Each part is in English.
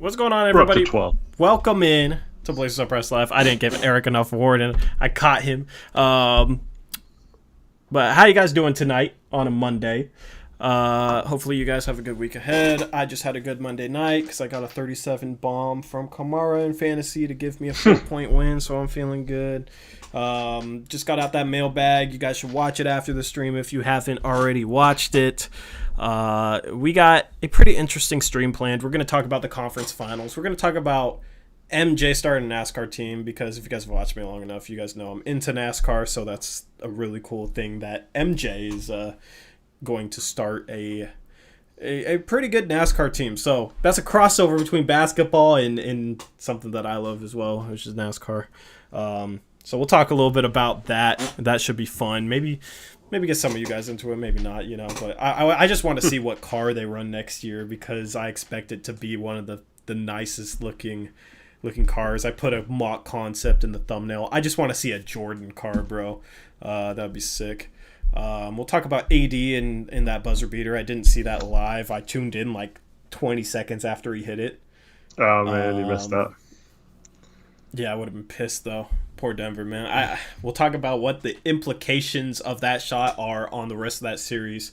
What's going on, We're up everybody? to 12. Welcome in to Blazers Up Press Live. I didn't give Eric enough warning. I caught him. But how you guys doing tonight on a Monday? Hopefully you guys have a good week ahead. I just had a good Monday night because I got a 37 bomb from Kamara in fantasy to give me a 4-point win, so I'm feeling good. Just got out that mailbag. You guys should watch it after the stream if you haven't already watched it. We got a pretty interesting stream planned. We're going to talk about the conference finals. We're going to talk about MJ starting a NASCAR team because if you guys have watched me long enough, you guys know I'm into NASCAR, so that's a really cool thing that MJ is going to start a pretty good NASCAR team. So that's a crossover between basketball and something that I love as well, which is NASCAR. So we'll talk a little bit about that. That should be fun. Maybe get some of you guys into it, maybe not, But I just want to see what car they run next year because I expect it to be one of the nicest looking cars. I put a mock concept in the thumbnail. I just want to see a Jordan car, bro. That would be sick. We'll talk about AD in that buzzer beater. I didn't see that live. I tuned in like 20 seconds after he hit it. Oh, man, you missed that. Yeah, I would have been pissed, though. Poor Denver, man. We'll talk about what the implications of that shot are on the rest of that series.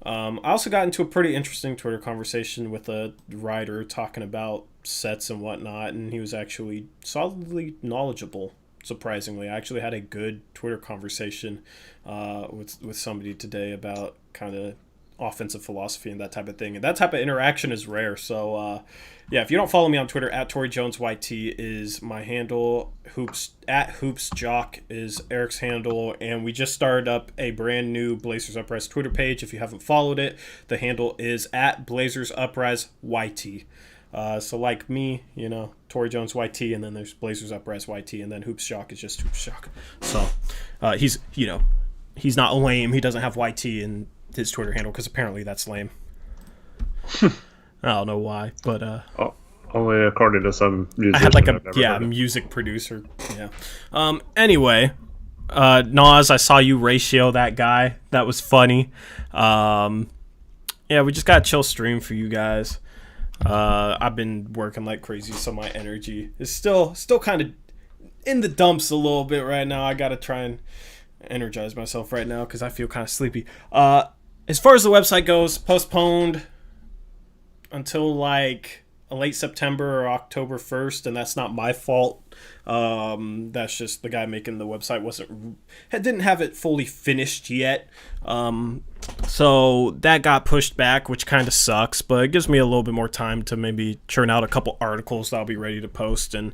I also got into a pretty interesting Twitter conversation with a writer talking about sets and whatnot, and he was actually solidly knowledgeable, surprisingly. I actually had a good Twitter conversation with somebody today about kind of offensive philosophy and that type of thing. And that type of interaction is rare. So, yeah, if you don't follow me on Twitter, at ToryJonesYT is my handle. @HoopsJock is Eric's handle. And we just started up a brand new Blazers Uprise Twitter page. If you haven't followed it, the handle is @BlazersUpriseYT. So like me, Tory Jones YT, and then there's Blazers Uprise YT, and then Hoops Shock is just Hoops Shock. So he's not lame. He doesn't have YT in his Twitter handle because apparently that's lame. I don't know why, but only according to some musician. I had like a music producer. Yeah. Anyway, Nas, I saw you ratio that guy. That was funny. Yeah, we just got a chill stream for you guys. I've been working like crazy, so my energy is still kind of in the dumps a little bit right now. I gotta try and energize myself right now because I feel kind of sleepy. As far as the website goes, postponed until like late September or October 1st, and that's not my fault. That's just the guy making the website didn't have it fully finished yet. So that got pushed back, which kind of sucks, but it gives me a little bit more time to maybe churn out a couple articles that I'll be ready to post and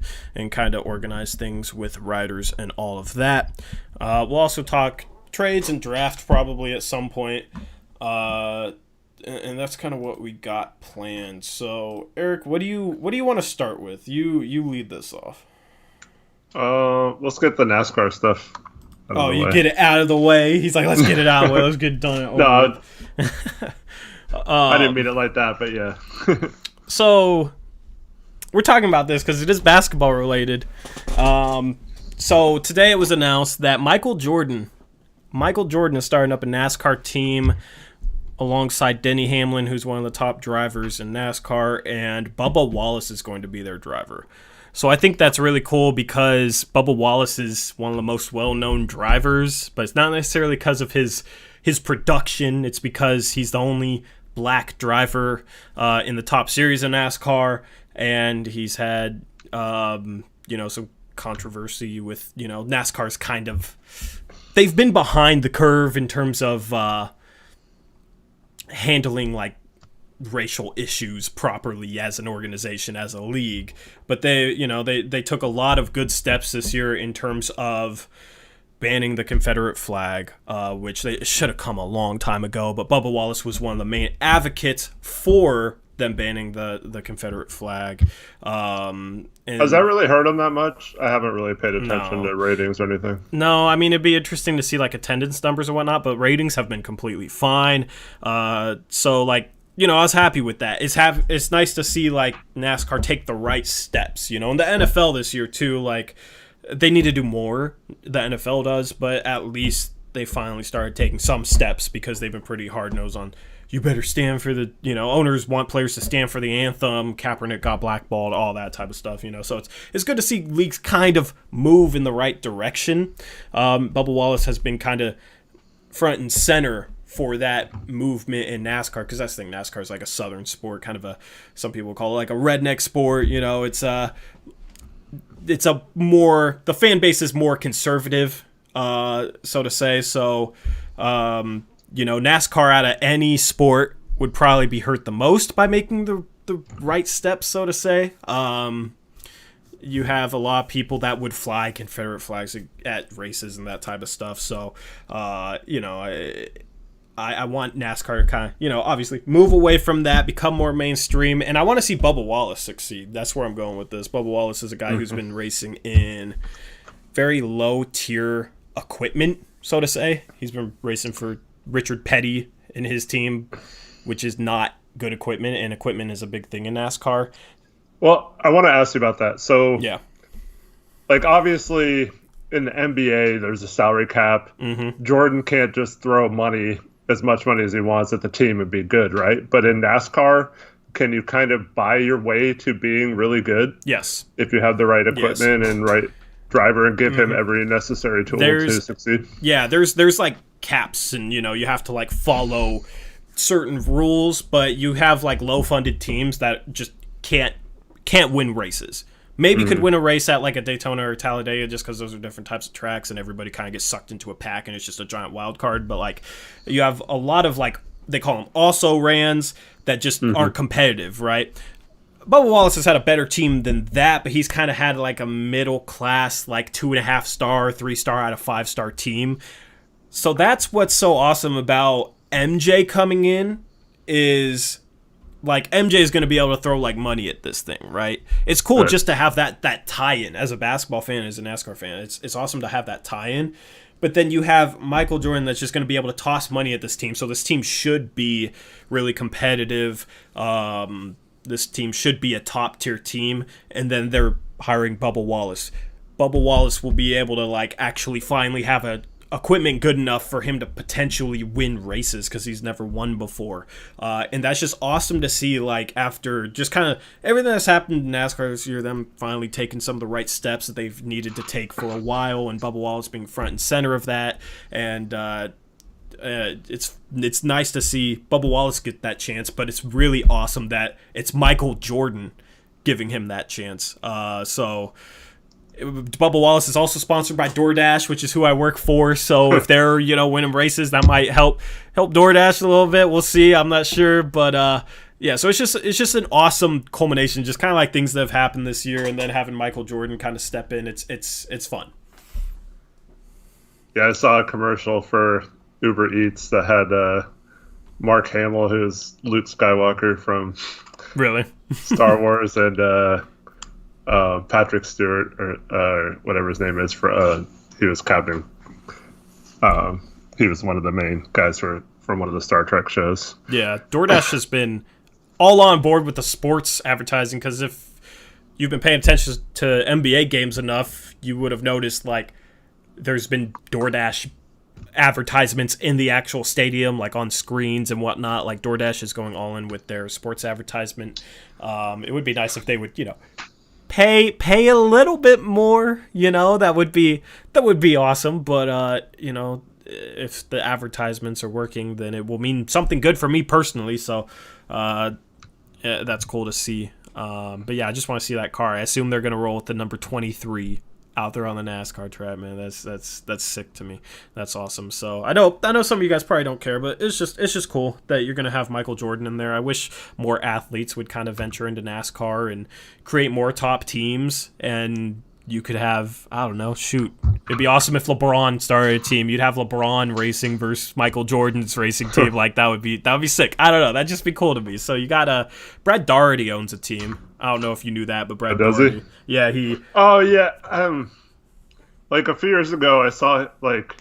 kind of organize things with writers and all of that. We'll also talk trades and draft probably at some point. And that's kind of what we got planned. So, Eric, what do you want to start with? You lead this off. Let's get the NASCAR stuff. You get it out of the way. He's like, let's get it out of the way. Let's get it done. No, I didn't mean it like that, but yeah. So, we're talking about this because it is basketball related. So today it was announced that Michael Jordan is starting up a NASCAR team alongside Denny Hamlin, who's one of the top drivers in NASCAR, and Bubba Wallace is going to be their driver. So I think that's really cool because Bubba Wallace is one of the most well-known drivers, but it's not necessarily because of his production. It's because he's the only black driver in the top series in NASCAR, and he's had some controversy with NASCAR's kind of they've been behind the curve in terms of handling like racial issues properly as an organization, as a league. But they took a lot of good steps this year in terms of banning the Confederate flag, which they should have come a long time ago. But Bubba Wallace was one of the main advocates for them banning the Confederate flag. Has that really hurt them that much? I haven't really paid attention to ratings or anything. No, I mean, it'd be interesting to see like attendance numbers and whatnot, but ratings have been completely fine. So like, I was happy with that. It's nice to see like NASCAR take the right steps, and the NFL this year too, like they need to do more, the NFL does, but at least they finally started taking some steps, because they've been pretty hard-nosed on, you better stand for the, owners want players to stand for the anthem, Kaepernick got blackballed, all that type of stuff, so it's good to see leagues kind of move in the right direction. Bubba Wallace has been kind of front and center for that movement in NASCAR, because that's the thing, NASCAR is like a southern sport, kind of some people call it like a redneck sport. It's a more, the fan base is more conservative, so to say. So, NASCAR out of any sport would probably be hurt the most by making the right steps, so to say. You have a lot of people that would fly Confederate flags at races and that type of stuff. So, I want NASCAR to kind of, obviously move away from that, become more mainstream, and I want to see Bubba Wallace succeed. That's where I'm going with this. Bubba Wallace is a guy who's been racing in very low-tier equipment, so to say. He's been racing for Richard Petty and his team, which is not good equipment, and equipment is a big thing in NASCAR. Well, I want to ask you about that. So, yeah, like, obviously in the NBA, there's a salary cap. Mm-hmm. Jordan can't just throw as much money as he wants at the team and be good, right? But in NASCAR, can you kind of buy your way to being really good? Yes. If you have the right equipment and right driver and give him every necessary tool to succeed? Yeah, there's like caps, and you have to like follow certain rules, but you have like low-funded teams that just can't win races. Maybe could win a race at like a Daytona or Talladega, just because those are different types of tracks and everybody kind of gets sucked into a pack and it's just a giant wild card. But like you have a lot of like, they call them also-rans that just aren't competitive, right? Bubba Wallace has had a better team than that, but he's kind of had like a middle class, like 2.5-star, 3-star out of 5-star team. So that's what's so awesome about MJ coming in, is like MJ is going to be able to throw like money at this thing, right? It's cool just to have that tie-in as a basketball fan, as a NASCAR fan. It's awesome to have that tie-in. But then you have Michael Jordan that's just going to be able to toss money at this team. So this team should be really competitive. This team should be a top-tier team. And then they're hiring Bubba Wallace. Bubba Wallace will be able to like actually finally have a equipment good enough for him to potentially win races, because he's never won before, and that's just awesome to see. Like after just kind of everything that's happened in NASCAR this year, them finally taking some of the right steps that they've needed to take for a while, and Bubba Wallace being front and center of that, and it's nice to see Bubba Wallace get that chance, but it's really awesome that it's Michael Jordan giving him that chance. So Bubba Wallace is also sponsored by DoorDash, which is who I work for. So if they're, winning races, that might help DoorDash a little bit. We'll see. I'm not sure, but yeah. So it's just an awesome culmination, just kind of like things that have happened this year, and then having Michael Jordan kind of step in. It's fun. Yeah, I saw a commercial for Uber Eats that had Mark Hamill, who's Luke Skywalker from Star Wars, and Patrick Stewart, or whatever his name is, he was captain. He was one of the main guys from one of the Star Trek shows. Yeah, DoorDash has been all on board with the sports advertising, because if you've been paying attention to NBA games enough, you would have noticed like there's been DoorDash advertisements in the actual stadium, like on screens and whatnot. Like DoorDash is going all in with their sports advertisement. It would be nice if they would, pay a little bit more, that would be awesome. But if the advertisements are working, then it will mean something good for me personally. So that's cool to see. But yeah, I just want to see that car. I assume they're gonna roll with the number 23 out there on the NASCAR track, man. That's sick to me. That's awesome. So I know some of you guys probably don't care, but it's just cool that you're gonna have Michael Jordan in there. I wish more athletes would kind of venture into NASCAR and create more top teams, and you could have, I don't know, it'd be awesome if LeBron started a team. You'd have LeBron racing versus Michael Jordan's racing team. Like that would be sick. I don't know, that'd just be cool to me. So you got Brad Daugherty owns a team. I don't know if you knew that, but Brad Daugherty. Yeah, he. Oh yeah, like a few years ago, I saw like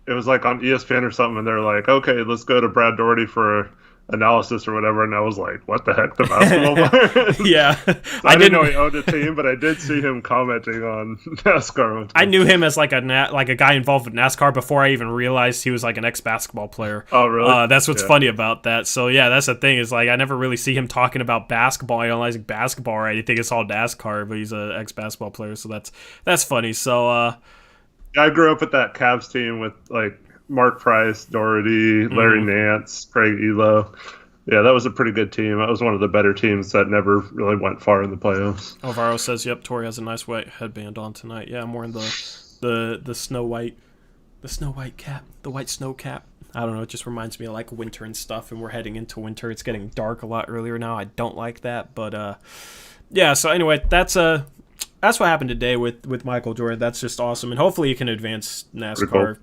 it was like on ESPN or something, and they're like, okay, let's go to Brad Daugherty for analysis or whatever, and I was like, what the heck, the basketball player? Yeah. So I didn't know he owned a team, but I did see him commenting on NASCAR. I knew him as like a guy involved with NASCAR before I even realized he was like an ex-basketball player. Oh, really? That's what's funny about that. So yeah, that's the thing, is like I never really see him talking about basketball, analyzing basketball or anything. It's all NASCAR, but he's an ex-basketball player, so that's funny. So I grew up with that Cavs team with like Mark Price, Doherty, Larry Nance, Craig Elo. Yeah, that was a pretty good team. That was one of the better teams that never really went far in the playoffs. Alvaro says, "Yep, Tori has a nice white headband on tonight." Yeah, I'm wearing the snow white cap, the white snow cap. I don't know. It just reminds me of like winter and stuff, and we're heading into winter. It's getting dark a lot earlier now. I don't like that, but yeah. So anyway, that's what happened today with Michael Jordan. That's just awesome, and hopefully he can advance NASCAR.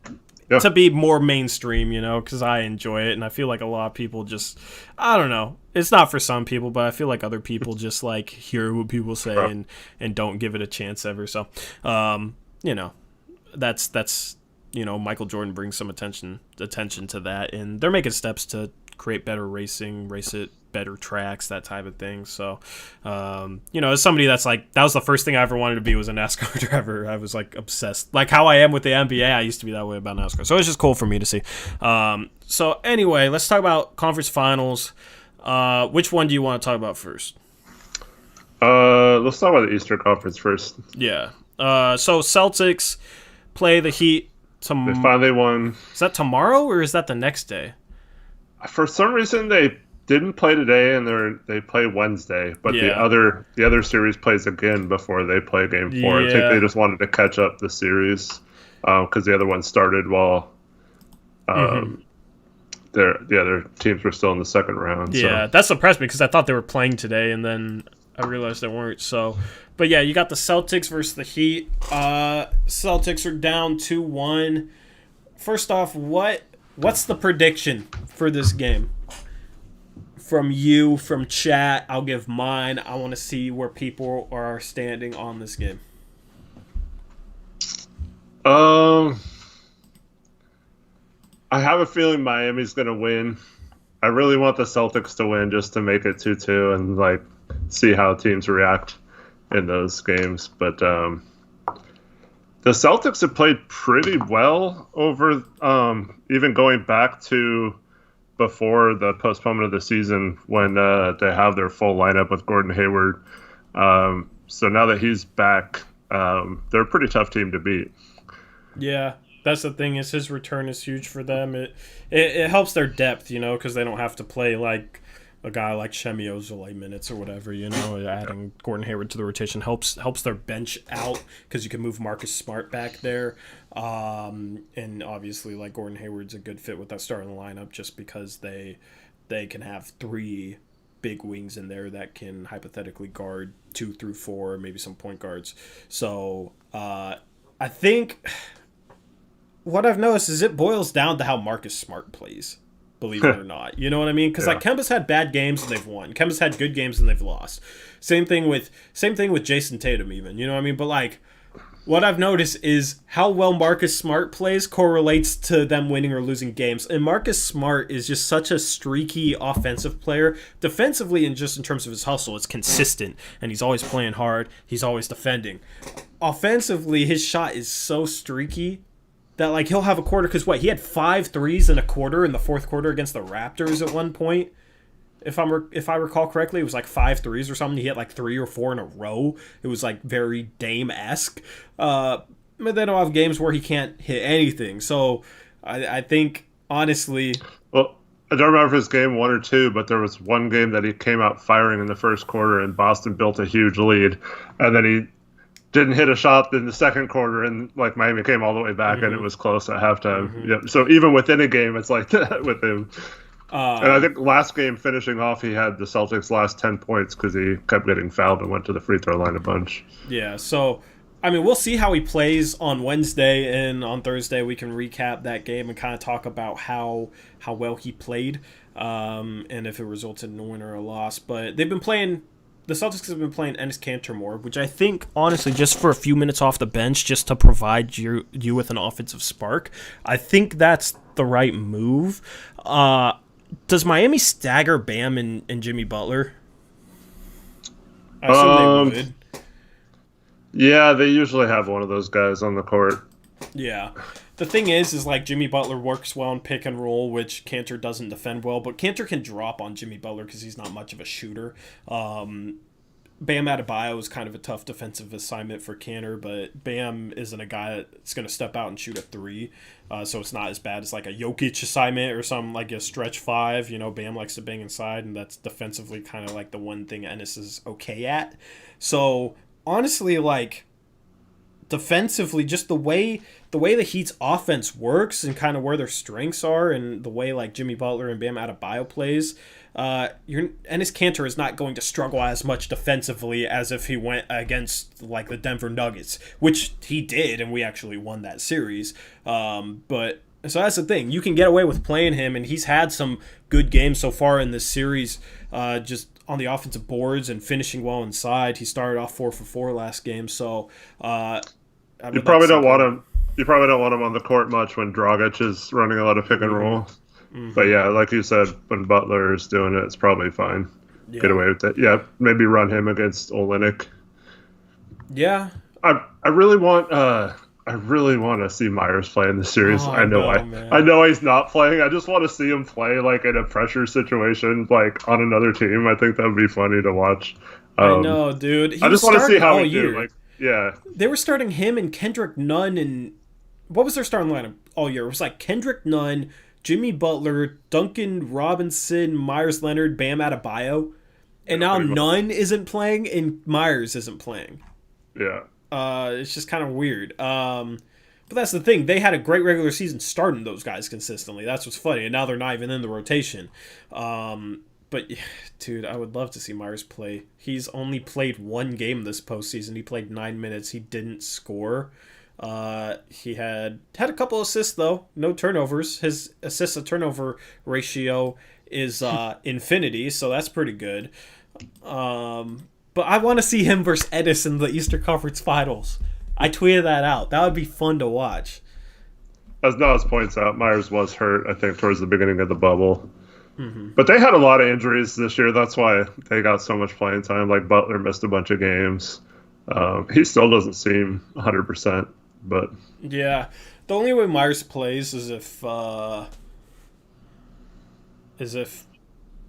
To be more mainstream, because I enjoy it, and I feel like a lot of people just, I don't know, it's not for some people, but I feel like other people just like hear what people say and don't give it a chance ever. So, that's Michael Jordan brings some attention to that, and they're making steps to create better racing, race it better tracks, that type of thing. So, as somebody that's like, that was the first thing I ever wanted to be, was a NASCAR driver. I was like obsessed, like how I am with the NBA. I used to be that way about NASCAR. So it's just cool for me to see. So anyway, let's talk about conference finals. Which one do you want to talk about first? Let's talk about the Eastern Conference first. Yeah. So Celtics play the Heat tomorrow. They finally won. Is that tomorrow or is that the next day? For some reason, they didn't play today, and they play Wednesday. But the other series plays again before they play Game 4. I think they just wanted to catch up the series because the other one started while the other teams were still in the second round. Yeah, that surprised me because I thought they were playing today, and then I realized they weren't. So, but yeah, you got the Celtics versus the Heat. Celtics are down 2-1. First off, what's the prediction for this game? From you, from chat, I'll give mine. I want to see where people are standing on this game. I have a feeling Miami's going to win. I really want the Celtics to win just to make it 2-2 and like see how teams react in those games. But the Celtics have played pretty well over even going back to before the postponement of the season when they have their full lineup with Gordon Hayward. So now that he's back, they're a pretty tough team to beat. Yeah, that's the thing, is his return is huge for them. It helps their depth, because they don't have to play like a guy like Shemi Ojale minutes or whatever, adding Gordon Hayward to the rotation helps their bench out because you can move Marcus Smart back there. And obviously, like, Gordon Hayward's a good fit with that starting lineup just because they can have three big wings in there that can hypothetically guard 2 through 4, maybe some point guards. So I think what I've noticed is it boils down to how Marcus Smart plays, believe it or not. You know what I mean? Because like Kemba's had bad games and they've won. Kemba's had good games and they've lost. Same thing with Jason Tatum even. You know what I mean? But like, what I've noticed is how well Marcus Smart plays correlates to them winning or losing games. And Marcus Smart is just such a streaky offensive player. Defensively, and just in terms of his hustle, it's consistent. And he's always playing hard. He's always defending. Offensively, his shot is so streaky that like he'll have a quarter. Because he had 5 threes in a quarter in the fourth quarter against the Raptors at one point. If I recall correctly, it was like 5 threes or something. He hit like 3 or 4 in a row. It was like very Dame-esque. But then he'll have games where he can't hit anything. So I think, honestly... Well, I don't remember if it was game 1 or 2, but there was one game that he came out firing in the first quarter and Boston built a huge lead. And then he didn't hit a shot in the second quarter and like Miami came all the way back and it was close at halftime. Yeah. So even within a game, it's like that with him. And I think last game finishing off, he had the Celtics last 10 points because he kept getting fouled and went to the free throw line a bunch. Yeah, so, I mean, we'll see how he plays on Wednesday, and on Thursday we can recap that game and kind of talk about how well he played and if it resulted in a win or a loss. But the Celtics have been playing Enes Kanter more, which I think, honestly, just for a few minutes off the bench, just to provide you with an offensive spark, I think that's the right move. Does Miami stagger Bam and Jimmy Butler? I assume they would. Yeah, they usually have one of those guys on the court. Yeah. The thing is like Jimmy Butler works well in pick and roll, which Cantor doesn't defend well, but Cantor can drop on Jimmy Butler because he's not much of a shooter. Bam Adebayo is kind of a tough defensive assignment for Cantor, but Bam isn't a guy that's going to step out and shoot a three, so it's not as bad as like a Jokic assignment or something like a stretch five. Bam likes to bang inside, and that's defensively kind of like the one thing Ennis is okay at. So honestly, like defensively, just the way the Heat's offense works and kind of where their strengths are, and the way like Jimmy Butler and Bam Adebayo plays. Enes Kanter is not going to struggle as much defensively as if he went against like the Denver Nuggets, which he did, and we actually won that series. But so that's the thing. You can get away with playing him, and he's had some good games so far in this series, just on the offensive boards and finishing well inside. He started off 4 for 4 last game, so you probably don't want him. You probably don't want him on the court much when Dragic is running a lot of pick and roll. Mm-hmm. But yeah, like you said, when Butler is doing it, it's probably fine. Yeah. Get away with it. Yeah, maybe run him against Olynyk. Yeah. I really want to see Myers play in the series. I know he's not playing. I just want to see him play like in a pressure situation, like on another team. I think that would be funny to watch. I know, dude. I just want to see how he do. Like, yeah, they were starting him and Kendrick Nunn, and what was their starting lineup all year? It was like Kendrick Nunn, Jimmy Butler, Duncan Robinson, Myers Leonard, Bam Adebayo, and now Nunn isn't playing and Myers isn't playing. Yeah. It's just kind of weird. But that's the thing. They had a great regular season starting those guys consistently. That's what's funny. And now they're not even in the rotation. But, dude, I would love to see Myers play. He's only played one game this postseason. He played 9 minutes. He didn't score. He had a couple assists, though. No turnovers. His assist to turnover ratio is infinity, so that's pretty good. But I want to see him versus Ennis in the Eastern Conference Finals. I tweeted that out. That would be fun to watch. As Nas points out, Myers was hurt, I think, towards the beginning of the bubble. Mm-hmm. But they had a lot of injuries this year. That's why they got so much playing time. Like, Butler missed a bunch of games. He still doesn't seem 100%. But yeah, the only way Myers plays is if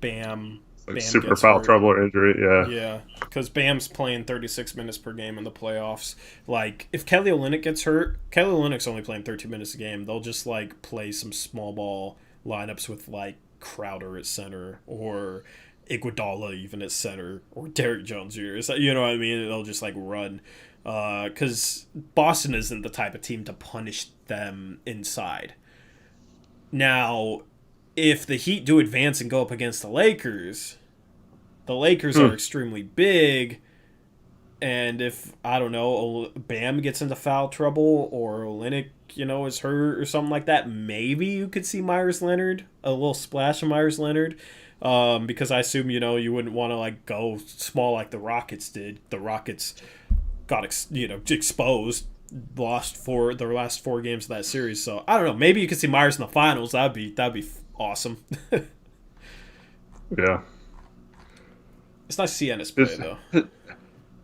Bam super foul hurt. Trouble or injury. Yeah, because Bam's playing 36 minutes per game in the playoffs. Like, if Kelly Olynyk gets hurt, Kelly Olynyk's only playing 13 minutes a game. They'll just like play some small ball lineups with like Crowder at center or Iguodala even at center or Derrick Jones Jr. You know what I mean? They'll just like run. Because Boston isn't the type of team to punish them inside. Now, if the Heat do advance and go up against the Lakers are extremely big, and if, I don't know, Bam gets into foul trouble or Olynyk, is hurt or something like that, maybe you could see Myers Leonard, a little splash of Myers Leonard, because I assume, you wouldn't want to like go small like the Rockets did. The Rockets got exposed, lost for their last 4 games of that series. So I don't know. Maybe you could see Myers in the finals. That'd be awesome. Yeah, it's nice to see Ennis play though.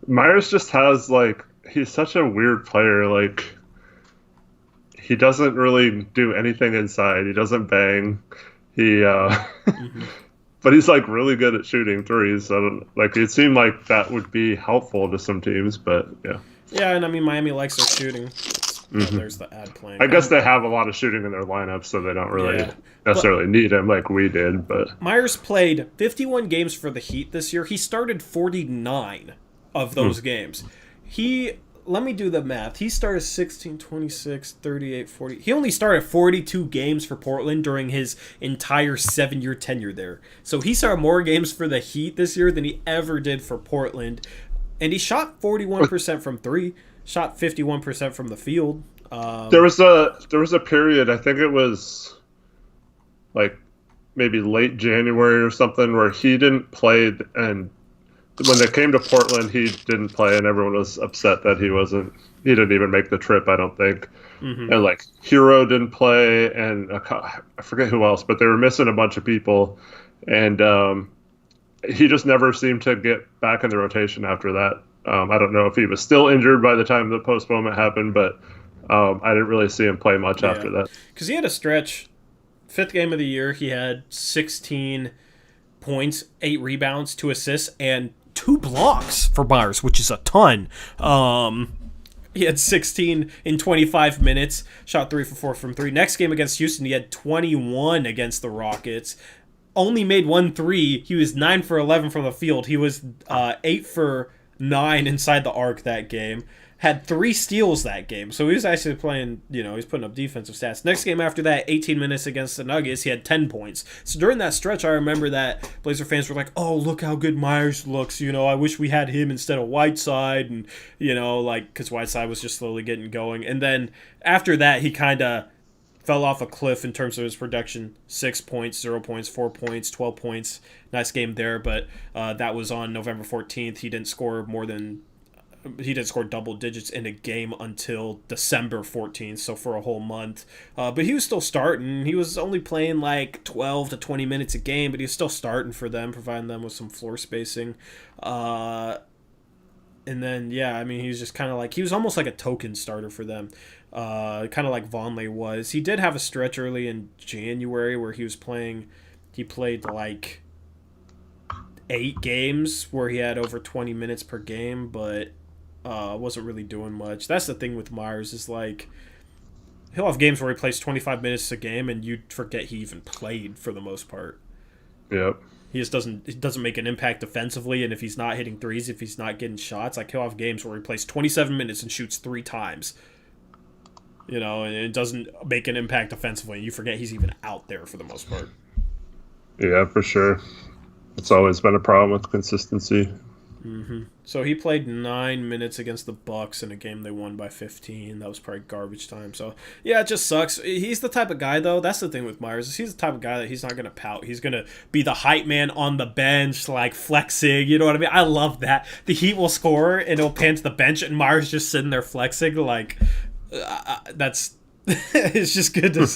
Myers just has he's such a weird player. Like, he doesn't really do anything inside. He doesn't bang. He but he's really good at shooting threes. So it seemed like that would be helpful to some teams, but yeah. Yeah, and I mean Miami likes their shooting. There's the ad playing. I guess they have a lot of shooting in their lineup, so they don't really necessarily need him like we did. But Myers played 51 games for the Heat this year. He started 49 of those games. Let me do the math. He started 16, 26, 38, 40. He only started 42 games for Portland during his entire 7-year tenure there. So he started more games for the Heat this year than he ever did for Portland. And he shot 41% from 3, shot 51% from the field. There was a period, I think it was maybe late January or something, where he didn't play, and when they came to Portland, he didn't play, and everyone was upset that he wasn't. He didn't even make the trip, I don't think. Mm-hmm. And like Hero didn't play, and I forget who else, but they were missing a bunch of people, and he just never seemed to get back in the rotation after that. I don't know if he was still injured by the time the postponement happened, but I didn't really see him play much after that. Because he had a stretch, 5th game of the year, he had 16 points, 8 rebounds, 2 assists, and 2 blocks for Myers, which is a ton. He had 16 in 25 minutes, shot 3 for 4 from 3. Next game against Houston, he had 21 against the Rockets. Only made 1 3. He was 9 for 11 from the field. He was 8 for 9 inside the arc that game. Had 3 steals that game. So he was actually playing, he's putting up defensive stats. Next game after that, 18 minutes against the Nuggets, he had 10 points. So during that stretch, I remember that Blazer fans were like, oh, look how good Myers looks. I wish we had him instead of Whiteside. And, because Whiteside was just slowly getting going. And then after that, he kind of fell off a cliff in terms of his production. 6 points, 0 points, 4 points, 12 points. Nice game there, but that was on November 14th. He didn't score double digits in a game until December 14th, so for a whole month. But he was still starting. He was only playing like 12 to 20 minutes a game, but he was still starting for them, providing them with some floor spacing. And then, he was just kind of like, he was almost like a token starter for them, kind of like Vonleh was. He did have a stretch early in January where he played like 8 games where he had over 20 minutes per game, but wasn't really doing much. That's the thing with Myers is like he'll have games where he plays 25 minutes a game and you'd forget he even played for the most part. Yep. He doesn't make an impact defensively, and if he's not hitting threes, if he's not getting shots, like he'll have games where he plays 27 minutes and shoots 3 times. And it doesn't make an impact defensively, and you forget he's even out there for the most part. Yeah, for sure. It's always been a problem with consistency. Mm-hmm. So he played 9 minutes against the Bucks in a game they won by 15. That was probably garbage time. So, yeah, it just sucks. He's the type of guy, though. That's the thing with Myers. Is he's the type of guy that he's not going to pout. He's going to be the hype man on the bench, like flexing. You know what I mean? I love that. The Heat will score, and it'll pan to the bench, and Myers just sitting there flexing. Like, that's... it's just good to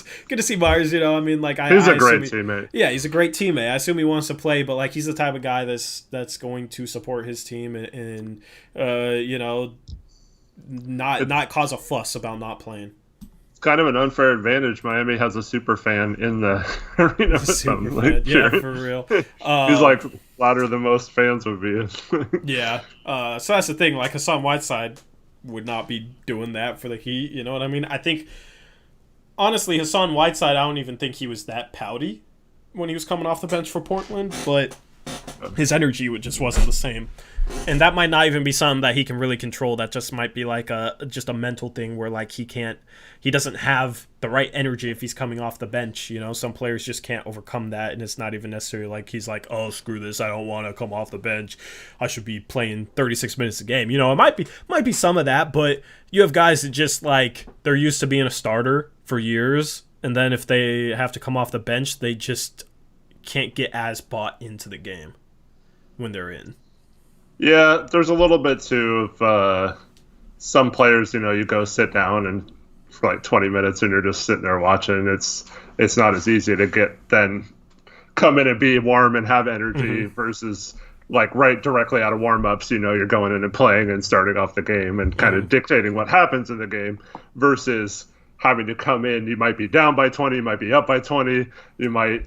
see Myers. He's a great teammate. Yeah, he's a great teammate. I assume he wants to play, but like he's the type of guy that's going to support his team and not cause a fuss about not playing. It's kind of an unfair advantage. Miami has a super fan in the arena with them. Like, yeah, for real. He's like louder than most fans would be. Yeah. So that's the thing. Like Hassan Whiteside would not be doing that for the Heat. You know what I mean? I think. Honestly, Hassan Whiteside, I don't even think he was that pouty when he was coming off the bench for Portland, but his energy just wasn't the same. And that might not even be something that he can really control. That just might be like just a mental thing where like he doesn't have the right energy if he's coming off the bench. Some players just can't overcome that, and it's not even necessarily like he's like, oh, screw this, I don't want to come off the bench. I should be playing 36 minutes a game. It might be some of that, but you have guys that just like they're used to being a starter for years, and then if they have to come off the bench, they just can't get as bought into the game when they're in. Yeah, there's a little bit too of some players, you go sit down and for like 20 minutes and you're just sitting there watching. It's not as easy to then come in and be warm and have energy versus like right directly out of warm-ups, you're going in and playing and starting off the game and kind of dictating what happens in the game versus having to come in. You might be down by 20, you might be up by 20, you might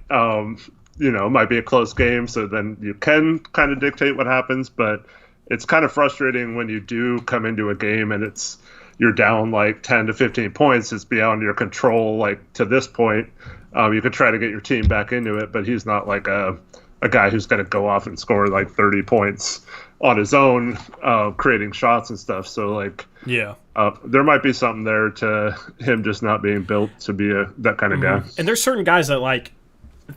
it might be a close game, so then you can kind of dictate what happens, but it's kind of frustrating when you do come into a game and you're down like 10 to 15 points. It's beyond your control, like to this point. You could try to get your team back into it, but he's not like a guy who's going to go off and score like 30 points on his own, creating shots and stuff. So like, yeah, there might be something there to him just not being built to be that kind of guy. And there's certain guys that like,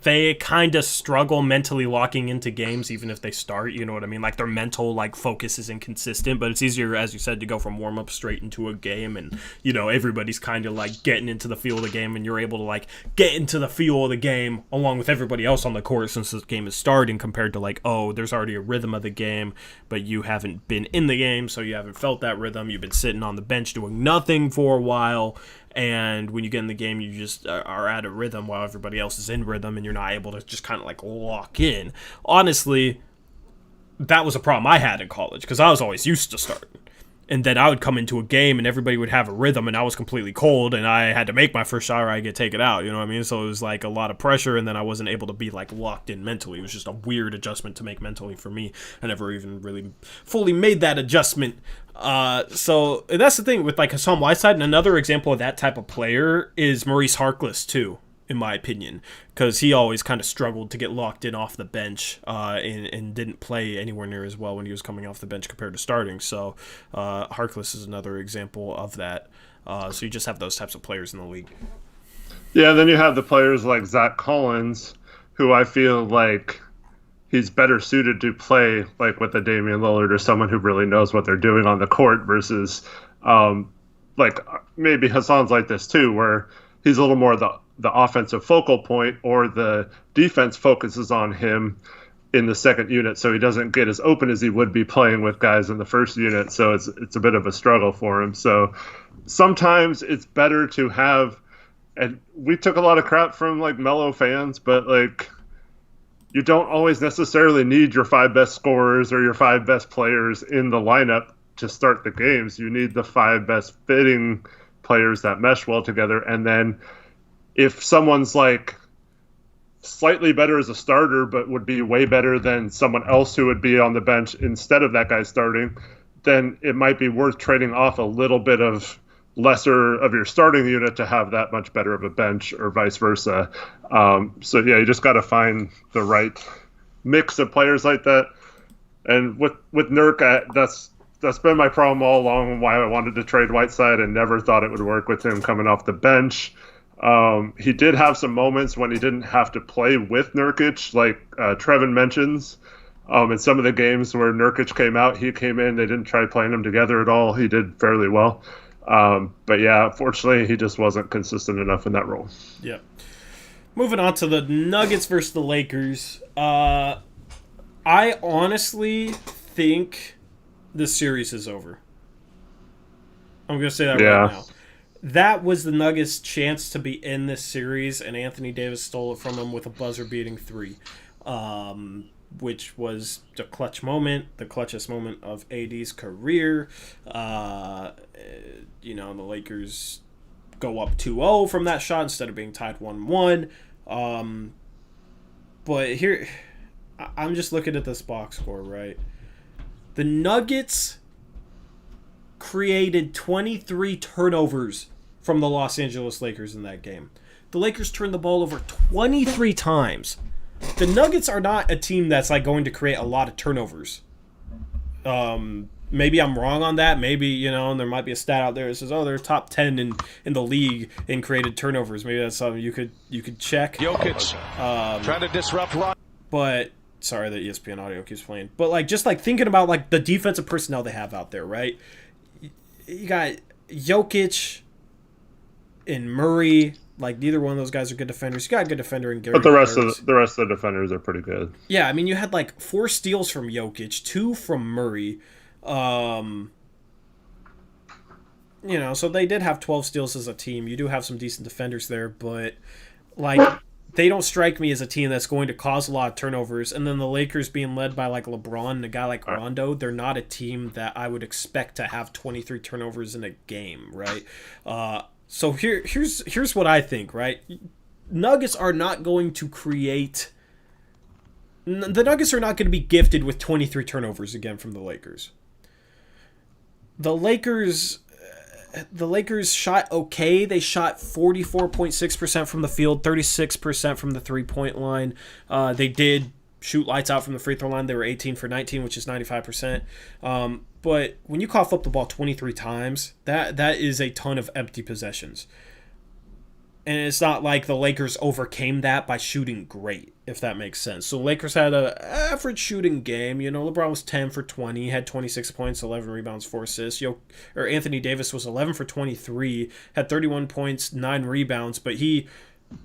they kind of struggle mentally locking into games even if they start, you know what I mean? Like their mental like focus is inconsistent, but it's easier, as you said, to go from warm-up straight into a game, and you know everybody's kind of like getting into the feel of the game, and you're able to like get into the feel of the game along with everybody else on the court since this game is starting, compared to like, oh, there's already a rhythm of the game, but you haven't been in the game, so you haven't felt that rhythm. You've been sitting on the bench doing nothing for a while, and when you get in the game, you just are at a rhythm while everybody else is in rhythm, and you're not able to just kind of like lock in. Honestly, that was a problem I had in college because I was always used to starting. And then I would come into a game and everybody would have a rhythm and I was completely cold and I had to make my first shot or I get taken out, you know what I mean? So it was like a lot of pressure, and then I wasn't able to be like locked in mentally. It was just a weird adjustment to make mentally for me. I never even really fully made that adjustment. So that's the thing with like Hassan Whiteside, and another example of that type of player is Maurice Harkless too, in my opinion, because he always kind of struggled to get locked in off the bench and didn't play anywhere near as well when he was coming off the bench compared to starting. So Harkless is another example of that. So you just have those types of players in the league. Yeah, then you have the players like Zach Collins, who I feel like he's better suited to play like with a Damian Lillard or someone who really knows what they're doing on the court versus like maybe Hassan's like this too, where he's a little more the offensive focal point, or the defense focuses on him in the second unit, so he doesn't get as open as he would be playing with guys in the first unit. So it's a bit of a struggle for him. So sometimes it's better to have, and we took a lot of crap from like Melo fans, but like you don't always necessarily need your 5 best scorers or your 5 best players in the lineup to start the games. You need the 5 best fitting players that mesh well together. And then if someone's like slightly better as a starter but would be way better than someone else who would be on the bench instead of that guy starting, then it might be worth trading off a little bit of lesser of your starting unit to have that much better of a bench, or vice versa. So yeah, you just got to find the right mix of players like that. And with Nurk, that's been my problem all along, and why I wanted to trade Whiteside and never thought it would work with him coming off the bench. He did have some moments when he didn't have to play with Nurkic, like Trevin mentions. In some of the games where Nurkic came out, he came in. They didn't try playing them together at all. He did fairly well. But yeah, unfortunately, he just wasn't consistent enough in that role. Yeah. Moving on to the Nuggets versus the Lakers. I honestly think this series is over. I'm going to say that right now. That was the Nuggets' chance to be in this series, and Anthony Davis stole it from him with a buzzer-beating 3, which was the clutch moment, the clutchest moment of AD's career. The Lakers go up 2-0 from that shot instead of being tied 1-1. But here, I'm just looking at this box score, right? The Nuggets created 23 turnovers from the Los Angeles Lakers in that game. The Lakers turned the ball over 23 times. The Nuggets are not a team that's like going to create a lot of turnovers. Maybe I'm wrong on that. Maybe, and there might be a stat out there that says, they're top 10 in the league in created turnovers. Maybe that's something you could check. Jokic trying to disrupt. But sorry that ESPN audio keeps playing. But like just like thinking about like the defensive personnel they have out there, right? You got Jokic and Murray. Like neither one of those guys are good defenders. You got a good defender in Gary. But the rest of the defenders are pretty good. Yeah, I mean you had like 4 steals from Jokic, 2 from Murray. So they did have 12 steals as a team. You do have some decent defenders there, but like they don't strike me as a team that's going to cause a lot of turnovers. And then the Lakers being led by like LeBron and a guy like Rondo, they're not a team that I would expect to have 23 turnovers in a game, right? So here's what I think, right? Nuggets are not going to create. The Nuggets are not going to be gifted with 23 turnovers again from the Lakers. The Lakers shot okay. They shot 44.6% from the field, 36% from the three-point line. They did shoot lights out from the free throw line. They were 18 for 19, which is 95%. But when you cough up the ball 23 times, that is a ton of empty possessions. And it's not like the Lakers overcame that by shooting great, if that makes sense. So Lakers had an average shooting game. LeBron was 10 for 20, had 26 points, 11 rebounds, 4 assists. Anthony Davis was 11 for 23, had 31 points, 9 rebounds, but he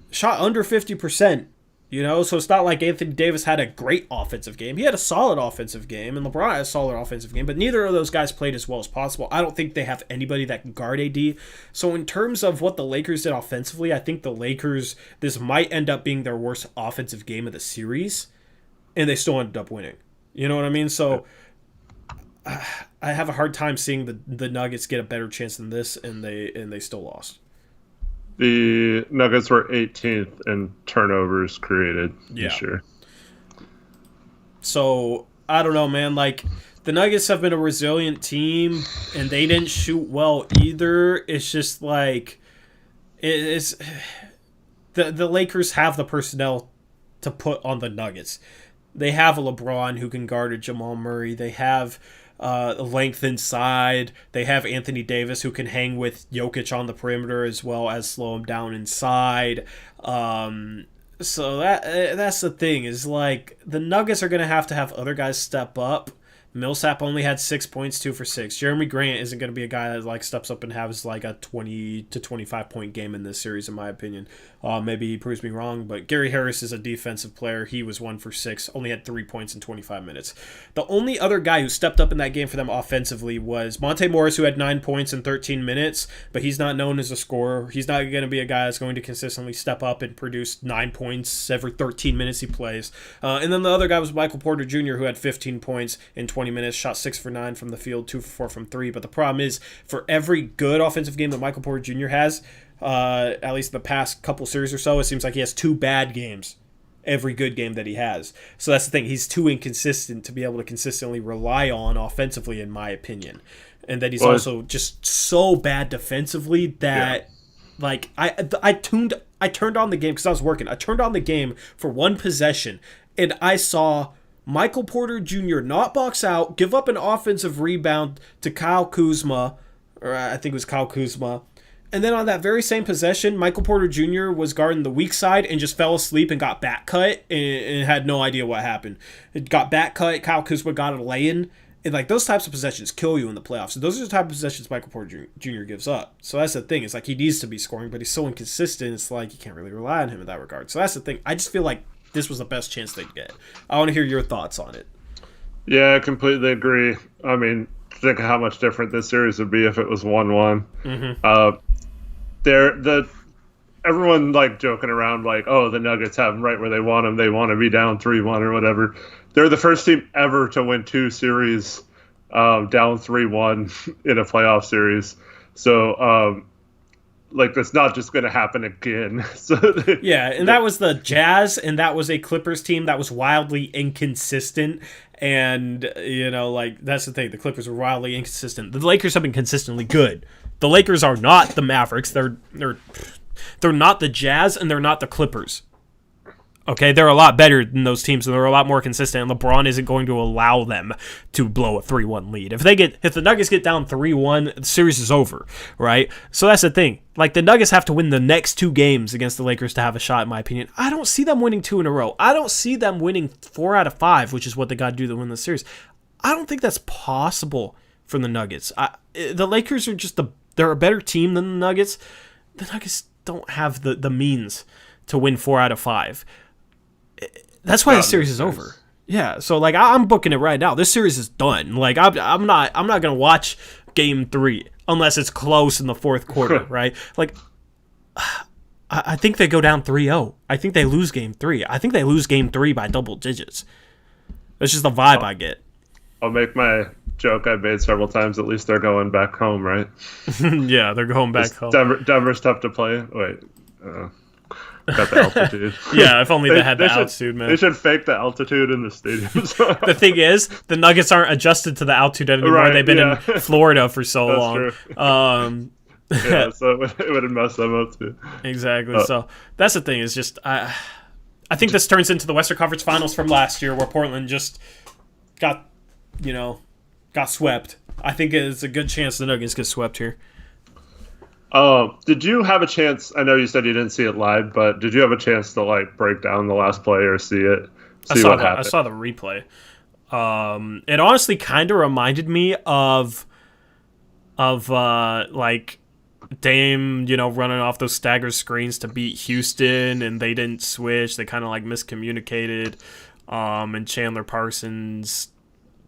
shot under 50%. So it's not like Anthony Davis had a great offensive game. He had a solid offensive game, and LeBron had a solid offensive game, but neither of those guys played as well as possible. I don't think they have anybody that can guard AD. So in terms of what the Lakers did offensively, I think the Lakers, this might end up being their worst offensive game of the series, and they still ended up winning. You know what I mean? So I have a hard time seeing the Nuggets get a better chance than this, and they still lost. The Nuggets were 18th in turnovers created this year. So, I don't know, man. Like, the Nuggets have been a resilient team, and they didn't shoot well either. It's just like, the Lakers have the personnel to put on the Nuggets. They have a LeBron who can guard a Jamal Murray. They have length inside. They have Anthony Davis who can hang with Jokic on the perimeter as well as slow him down inside. So that's the thing, is like the Nuggets are going to have other guys step up. Millsap only had 6 points, 2 for 6. Jeremy Grant isn't going to be a guy that like steps up and has like a 20 to 25 point game in this series, in my opinion. Maybe he proves me wrong, but Gary Harris is a defensive player. He was 1 for 6, only had 3 points in 25 minutes. The only other guy who stepped up in that game for them offensively was Monte Morris, who had 9 points in 13 minutes, but he's not known as a scorer. He's not going to be a guy that's going to consistently step up and produce 9 points every 13 minutes he plays. And then the other guy was Michael Porter Jr., who had 15 points in 20 minutes, shot 6 for 9 from the field, 2 for 4 from 3. But the problem is, for every good offensive game that Michael Porter Jr. has, at least the past couple series or so, it seems like he has 2 bad games every good game that he has. So that's the thing. He's too inconsistent to be able to consistently rely on offensively, in my opinion. And that he's also just so bad defensively that, like, I turned on the game because I was working. I turned on the game for one possession, and I saw Michael Porter Jr. not box out, give up an offensive rebound to Kyle Kuzma, or I think it was Kyle Kuzma. And then on that very same possession, Michael Porter Jr. was guarding the weak side and just fell asleep and got back cut and had no idea what happened. It got back cut, Kyle Kuzma got a lay-in. And like those types of possessions kill you in the playoffs. So those are the type of possessions Michael Porter Jr. gives up. So that's the thing. It's like he needs to be scoring, but he's so inconsistent. It's like you can't really rely on him in that regard. So that's the thing. I just feel like this was the best chance they'd get. I want to hear your thoughts on it. Yeah, I completely agree. I mean, think of how much different this series would be if it was 1-1. Mm-hmm. Everyone like joking around like, oh, the Nuggets have them right where they want them. They want to be down 3-1 or whatever. They're the first team ever to win 2 series down 3-1 in a playoff series. So, like, that's not just going to happen again. And that was the Jazz, and that was a Clippers team that was wildly inconsistent. And, that's the thing. The Clippers were wildly inconsistent. The Lakers have been consistently good. The Lakers are not the Mavericks. They're not the Jazz, and they're not the Clippers. Okay, they're a lot better than those teams, and they're a lot more consistent, and LeBron isn't going to allow them to blow a 3-1 lead. If the Nuggets get down 3-1, the series is over, right? So that's the thing. Like, the Nuggets have to win the next 2 games against the Lakers to have a shot, in my opinion. I don't see them winning 2 in a row. I don't see them winning 4 out of 5, which is what they got to do to win the series. I don't think that's possible for the Nuggets. The Lakers are they're a better team than the Nuggets. The Nuggets don't have the means to win 4 out of 5. That's why the series is over. Yeah, so like I'm booking it right now. This series is done. Like I'm not gonna watch Game 3 unless it's close in the fourth quarter, right? Like I think they go down 3-0. I think they lose Game 3. I think they lose Game 3 by double digits. That's just the vibe I get. I'll make my joke I made several times. At least they're going back home, right? Yeah, they're going back home. Denver's tough to play. Wait. Got the altitude. Yeah, if only they had the altitude, man. They should fake the altitude in the stadium. The thing is, the Nuggets aren't adjusted to the altitude anymore. Right, they've been in Florida for so long. True. So it would have messed them up too. Exactly. So that's the thing. Is just I think this turns into the Western Conference Finals from last year, where Portland just got swept. I think it's a good chance the Nuggets get swept here. Did you have a chance? I know you said you didn't see it live, but did you have a chance to like break down the last play or see what happened? I saw the replay. It honestly kind of reminded me of like Dame, running off those stagger screens to beat Houston, and they didn't switch. They kind of like miscommunicated, and Chandler Parsons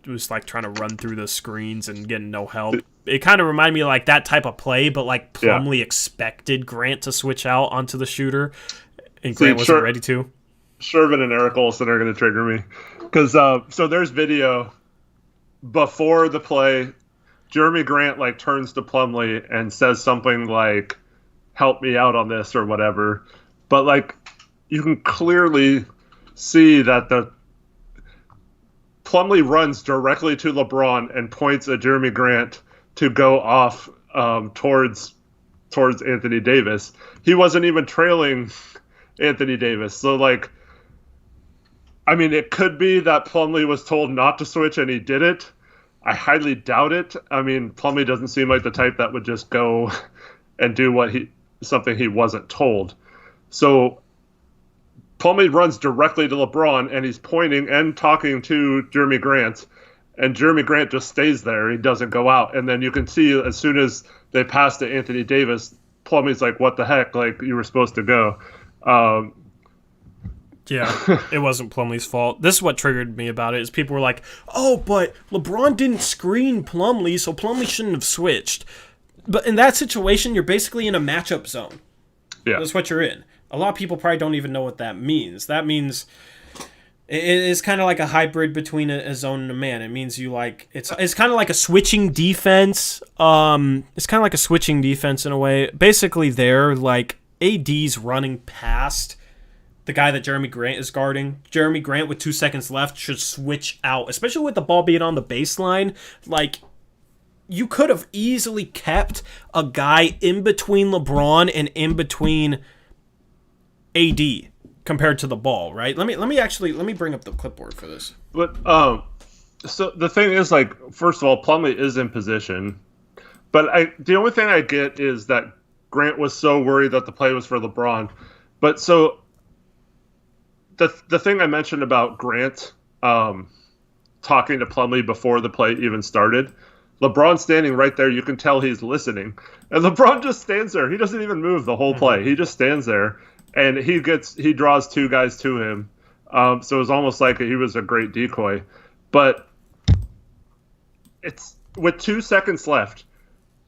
was like trying to run through the screens and getting no help. It kind of reminded me of like that type of play, but like Plumlee expected Grant to switch out onto the shooter, and Grant wasn't ready to. Shervin and Eric Olson are going to trigger me because so there's video before the play. Jeremy Grant like turns to Plumlee and says something like, "Help me out on this" or whatever, but like you can clearly see that the Plumlee runs directly to LeBron and points at Jeremy Grant to go off towards Anthony Davis. He wasn't even trailing Anthony Davis, so like. I mean, it could be that Plumlee was told not to switch and he did it. I highly doubt it. I mean, Plumlee doesn't seem like the type that would just go and do something he wasn't told. So Plumlee runs directly to LeBron and he's pointing and talking to Jeremy Grant, and Jeremy Grant just stays there. He doesn't go out. And then you can see as soon as they pass to Anthony Davis, Plumlee's like, "What the heck? Like, you were supposed to go." Yeah, it wasn't Plumlee's fault. This is what triggered me about it, is people were like, "Oh, but LeBron didn't screen Plumlee, so Plumlee shouldn't have switched." But in that situation, you're basically in a matchup zone. Yeah. That's what you're in. A lot of people probably don't even know what that means. That means it's kind of like a hybrid between a zone and a man. It means you like it's kind of like a switching defense. It's kind of like a switching defense in a way. Basically, they're like AD's running past the guy that Jeremy Grant is guarding. Jeremy Grant, with 2 seconds left, should switch out, especially with the ball being on the baseline. Like, you could have easily kept a guy in between LeBron and in between AD compared to the ball, right? Let me bring up the clipboard for this. But so the thing is, like, first of all, Plumlee is in position, but the only thing I get is that Grant was so worried that the play was for LeBron. But so the thing I mentioned about Grant talking to Plumlee before the play even started, LeBron's standing right there. You can tell he's listening. And LeBron just stands there. He doesn't even move the whole play. He just stands there, and he draws two guys to him. So it was almost like he was a great decoy. But it's with 2 seconds left.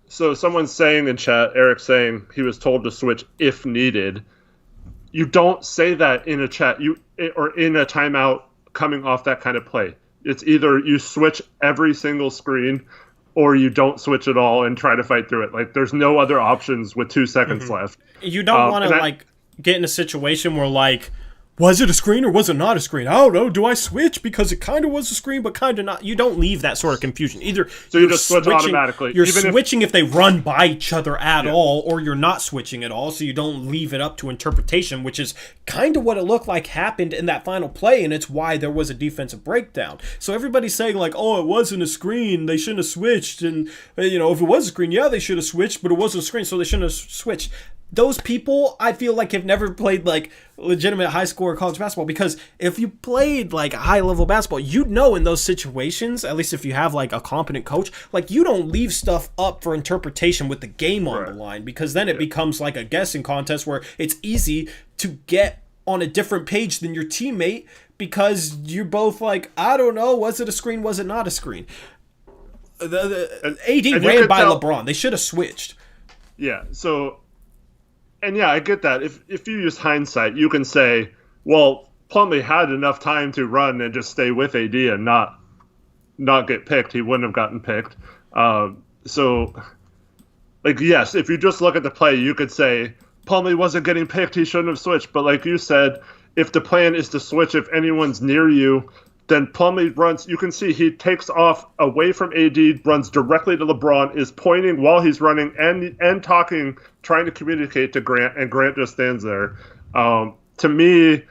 So someone's saying in chat, Eric saying he was told to switch if needed. You don't say that in a chat or in a timeout coming off that kind of play. It's either you switch every single screen or you don't switch at all and try to fight through it. Like, there's no other options with 2 seconds left. You don't want to get in a situation where, like, was it a screen or was it not a screen? I don't know. Do I switch because it kind of was a screen but kind of not? You don't leave that sort of confusion. Either so you just switch automatically. You're switching if they run by each other at all, or you're not switching at all, so you don't leave it up to interpretation, which is kind of what it looked like happened in that final play, and it's why there was a defensive breakdown. So everybody's saying, like, oh, it wasn't a screen, they shouldn't have switched, and, if it was a screen, yeah, they should have switched, but it wasn't a screen, so they shouldn't have switched. Those people, I feel like, have never played, like, legitimate high-score college basketball, because if you played, like, high-level basketball, you'd know in those situations, at least if you have, like, a competent coach, like, you don't leave stuff up for interpretation with the game on the line, because then it becomes, like, a guessing contest where it's easy to get on a different page than your teammate because you're both like, I don't know, was it a screen, was it not a screen? AD ran by LeBron. They should have switched. Yeah, so... And yeah, I get that. If you use hindsight, you can say, well, Plumlee had enough time to run and just stay with AD and not get picked. He wouldn't have gotten picked. So, like, yes, if you just look at the play, you could say, Plumlee wasn't getting picked. He shouldn't have switched. But like you said, if the plan is to switch if anyone's near you, then Plumlee runs. You can see he takes off away from AD, runs directly to LeBron, is pointing while he's running and talking, trying to communicate to Grant, and Grant just stands there. To me,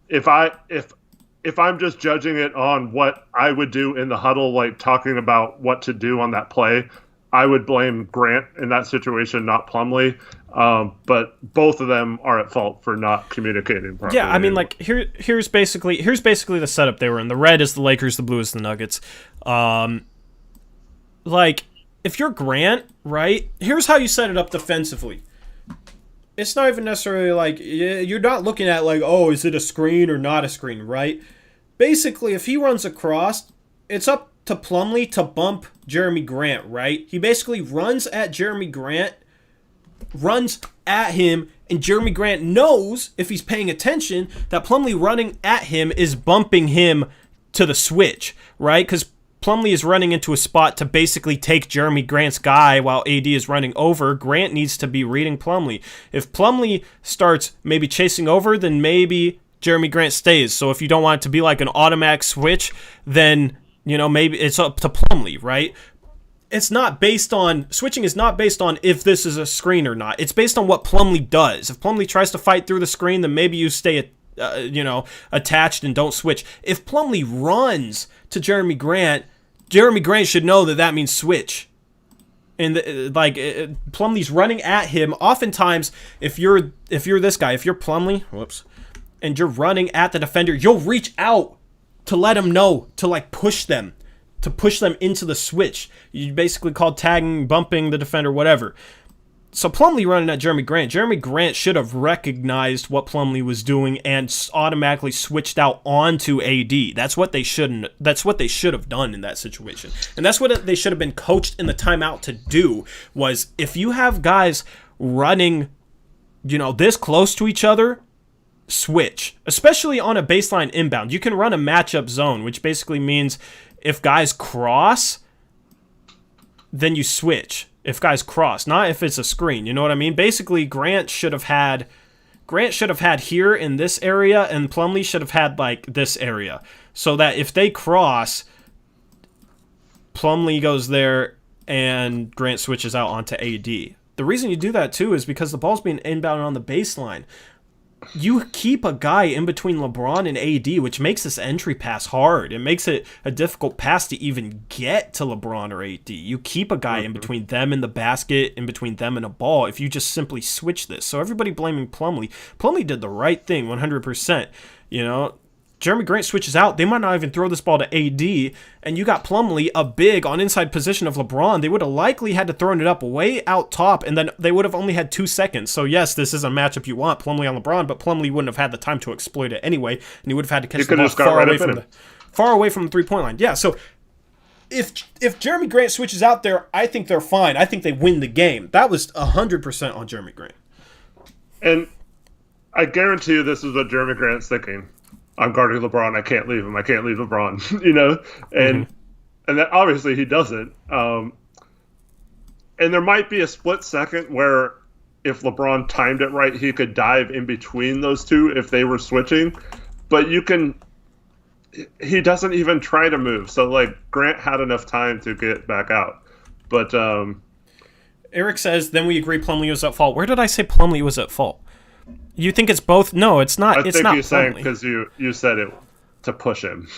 if I'm just judging it on what I would do in the huddle, like talking about what to do on that play, I would blame Grant in that situation, not Plumlee. But both of them are at fault for not communicating properly. Yeah, I mean, like here's basically the setup they were in. The red is the Lakers, the blue is the Nuggets. Like, if you're Grant, right? Here's how you set it up defensively. It's not even necessarily like you're not looking at like, oh, is it a screen or not a screen, right? Basically, if he runs across, it's up to Plumlee to bump Jeremy Grant, right? He basically runs at Jeremy Grant, runs at him, and Jeremy Grant knows, if he's paying attention, that Plumlee running at him is bumping him to the switch, right? Because Plumlee is running into a spot to basically take Jeremy Grant's guy while AD is running over. Grant needs to be reading Plumlee. If Plumlee starts maybe chasing over, then maybe Jeremy Grant stays. So if you don't want it to be like an automatic switch, then, you know, maybe it's up to Plumlee, right? It's not based on, switching is not based on if this is a screen or not. It's based on what Plumlee does. If Plumlee tries to fight through the screen, then maybe you stay attached and don't switch. If Plumlee runs to Jeremy Grant should know that means switch. And Plumlee's running at him. Oftentimes, if you're this guy, if you're Plumlee, and you're running at the defender, you'll reach out to let him know, to like push them into the switch. You basically call tagging, bumping the defender, whatever. So Plumlee running at Jeremy Grant should have recognized what Plumlee was doing and automatically switched out onto AD. That's what they should have done in that situation. And that's what they should have been coached in the timeout to do, was if you have guys running, this close to each other, switch. Especially on a baseline inbound. You can run a matchup zone, which basically means if guys cross, then you switch. If guys cross, not if it's a screen, you know what I mean? Basically, Grant should have had here in this area, and Plumlee should have had like this area, so that if they cross, Plumlee goes there and Grant switches out onto AD. The reason you do that too is because the ball's being inbounded on the baseline. You keep a guy in between LeBron and AD, which makes this entry pass hard. It makes it a difficult pass to even get to LeBron or AD. You keep a guy in between them and the basket, in between them and a ball, if you just simply switch this. So everybody blaming Plumlee. Plumlee did the right thing 100%. Jeremy Grant switches out. They might not even throw this ball to AD, and you got Plumlee, a big on inside position of LeBron. They would have likely had to throw it up way out top, and then they would have only had 2 seconds. So yes, this is a matchup you want, Plumlee on LeBron, but Plumlee wouldn't have had the time to exploit it anyway, and he would have had to catch the ball far away from the 3-point line. Yeah, so if Jeremy Grant switches out there, I think they're fine. I think they win the game. That was 100% on Jeremy Grant. And I guarantee you this is what Jeremy Grant's thinking. I'm guarding LeBron. I can't leave him. I can't leave LeBron. And that obviously he doesn't. And there might be a split second where if LeBron timed it right, he could dive in between those two if they were switching. But he doesn't even try to move. So like Grant had enough time to get back out. But Eric says, then we agree Plumlee was at fault. Where did I say Plumlee was at fault? You think it's both? No, it's not. I think you're saying because you said it to push him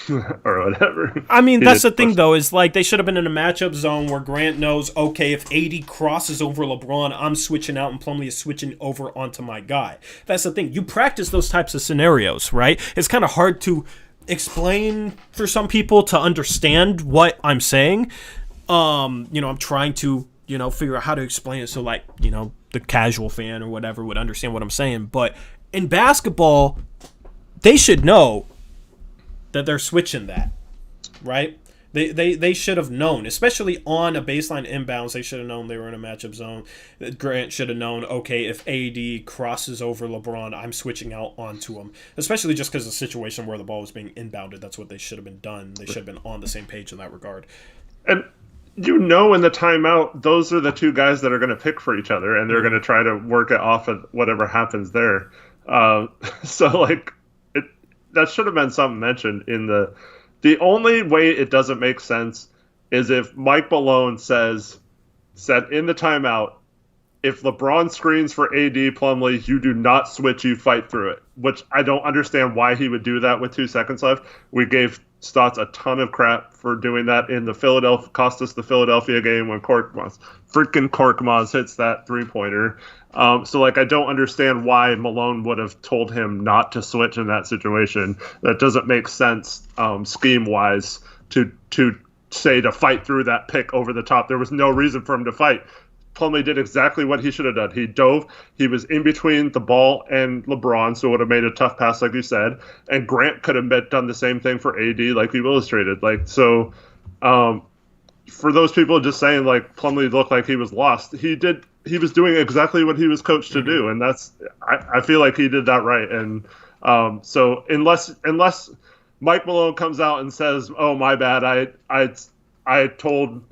or whatever. I mean, that's the thing, though, is like they should have been in a matchup zone where Grant knows, okay, if AD crosses over LeBron, I'm switching out and Plumlee is switching over onto my guy. That's the thing. You practice those types of scenarios, right? It's kind of hard to explain for some people to understand what I'm saying. I'm trying to, figure out how to explain it so, like, the casual fan or whatever would understand what I'm saying. But in basketball, they should know that they're switching that, right? They should have known, especially on a baseline inbounds. They should have known they were in a matchup zone. Grant should have known, okay, if AD crosses over LeBron, I'm switching out onto him, especially just because of the situation where the ball was being inbounded. That's what they should have been done. They should have been on the same page in that regard. And in the timeout, those are the two guys that are going to pick for each other, and they're going to try to work it off of whatever happens there. That should have been something mentioned in the only way it doesn't make sense is if Mike Malone said in the timeout, if LeBron screens for AD Plumlee, you do not switch, you fight through it, which I don't understand why he would do that with 2 seconds left. We gave Stotts a ton of crap for doing that in the cost us the Philadelphia game when Korkmaz hits that 3-pointer. So like I don't understand why Malone would have told him not to switch in that situation. That doesn't make sense scheme wise to say to fight through that pick over the top. There was no reason for him to fight. Plumlee did exactly what he should have done. He dove. He was in between the ball and LeBron, so it would have made a tough pass, like you said. And Grant could have done the same thing for AD, like we've illustrated. Like so, for those people just saying like Plumlee looked like he was lost, he did. He was doing exactly what he was coached to do, and I feel like he did that right. And so unless Mike Malone comes out and says, "Oh my bad, I told."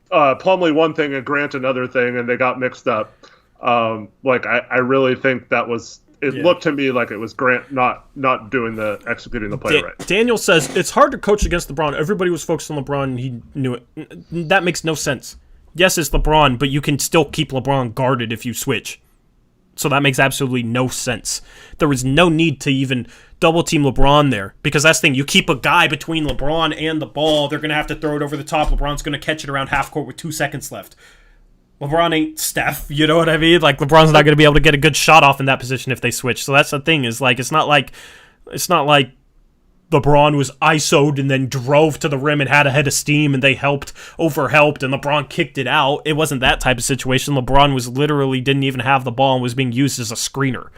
Plumlee one thing and Grant another thing, and they got mixed up. I really think that was. It looked to me like it was Grant not executing the play right. Daniel says it's hard to coach against LeBron. Everybody was focused on LeBron, and he knew it. That makes no sense. Yes, it's LeBron, but you can still keep LeBron guarded if you switch. So that makes absolutely no sense. There was no need to even double-team LeBron there, because that's the thing. You keep a guy between LeBron and the ball, they're going to have to throw it over the top. LeBron's going to catch it around half court with 2 seconds left. LeBron ain't Steph, you know what I mean? Like, LeBron's not going to be able to get a good shot off in that position if they switch. So that's the thing, is like it's not like LeBron was ISO'd and then drove to the rim and had a head of steam and they overhelped, and LeBron kicked it out. It wasn't that type of situation. LeBron was literally didn't even have the ball and was being used as a screener.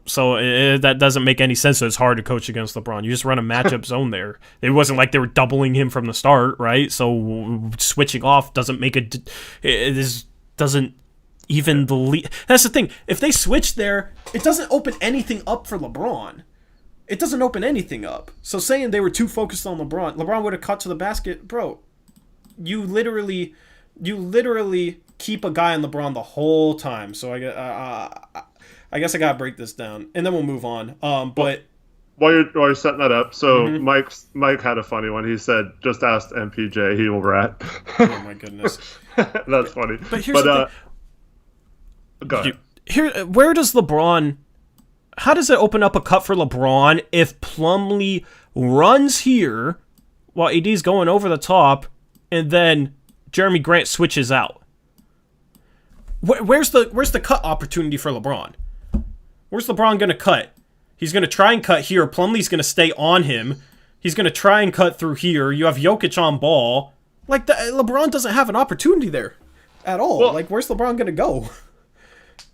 So that doesn't make any sense. So it's hard to coach against LeBron. You just run a matchup zone there. It wasn't like they were doubling him from the start, right? So switching off doesn't make doesn't even the lead. That's the thing. If they switch there, it doesn't open anything up for LeBron. It doesn't open anything up. So saying they were too focused on LeBron would have cut to the basket. Bro, you literally keep a guy on LeBron the whole time. So I guess I got to break this down, and then we'll move on. But while you're setting that up, so Mike had a funny one. He said, just ask MPJ, he will rat. Oh, my goodness. That's funny. But here's the thing. Go ahead. Where does LeBron... How does it open up a cut for LeBron if Plumlee runs here while AD's going over the top and then Jeremy Grant switches out? Where's the cut opportunity for LeBron? Where's LeBron going to cut? He's going to try and cut here. Plumlee's going to stay on him. He's going to try and cut through here. You have Jokic on ball. Like, LeBron doesn't have an opportunity there at all. Well, like, where's LeBron going to go?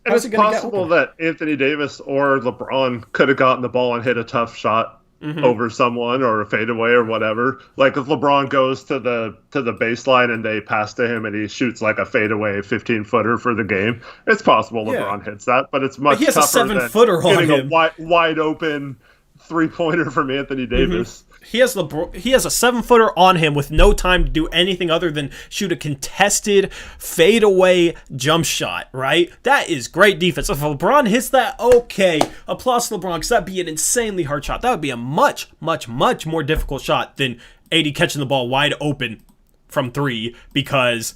And it's possible that Anthony Davis or LeBron could have gotten the ball and hit a tough shot over someone or a fadeaway or whatever. Like if LeBron goes to the baseline and they pass to him and he shoots like a fadeaway 15-footer for the game, it's possible LeBron hits that, but it's much tougher than getting a wide open 3-pointer from Anthony Davis. He has a 7-footer on him with no time to do anything other than shoot a contested fadeaway jump shot, right? That is great defense. If LeBron hits that, okay, applause to LeBron, because that'd be an insanely hard shot. That would be a much, much, much more difficult shot than AD catching the ball wide open from 3 because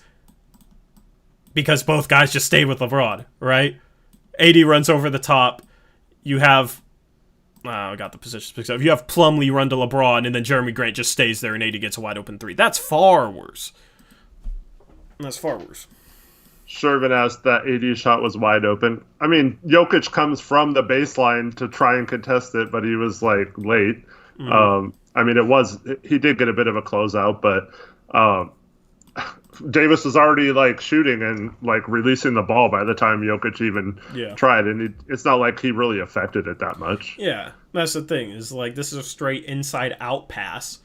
both guys just stayed with LeBron, right? AD runs over the top. You have... I got the positions mixed up. You have Plumlee run to LeBron, and then Jeremy Grant just stays there, and AD gets a wide open 3. That's far worse. Shervin asked that AD shot was wide open. I mean, Jokic comes from the baseline to try and contest it, but he was like late. I mean, he did get a bit of a closeout, but Davis was already like shooting and like releasing the ball by the time Jokic even tried, and it's not like he really affected it that much. Yeah, that's the thing. Is like this is a straight inside out pass,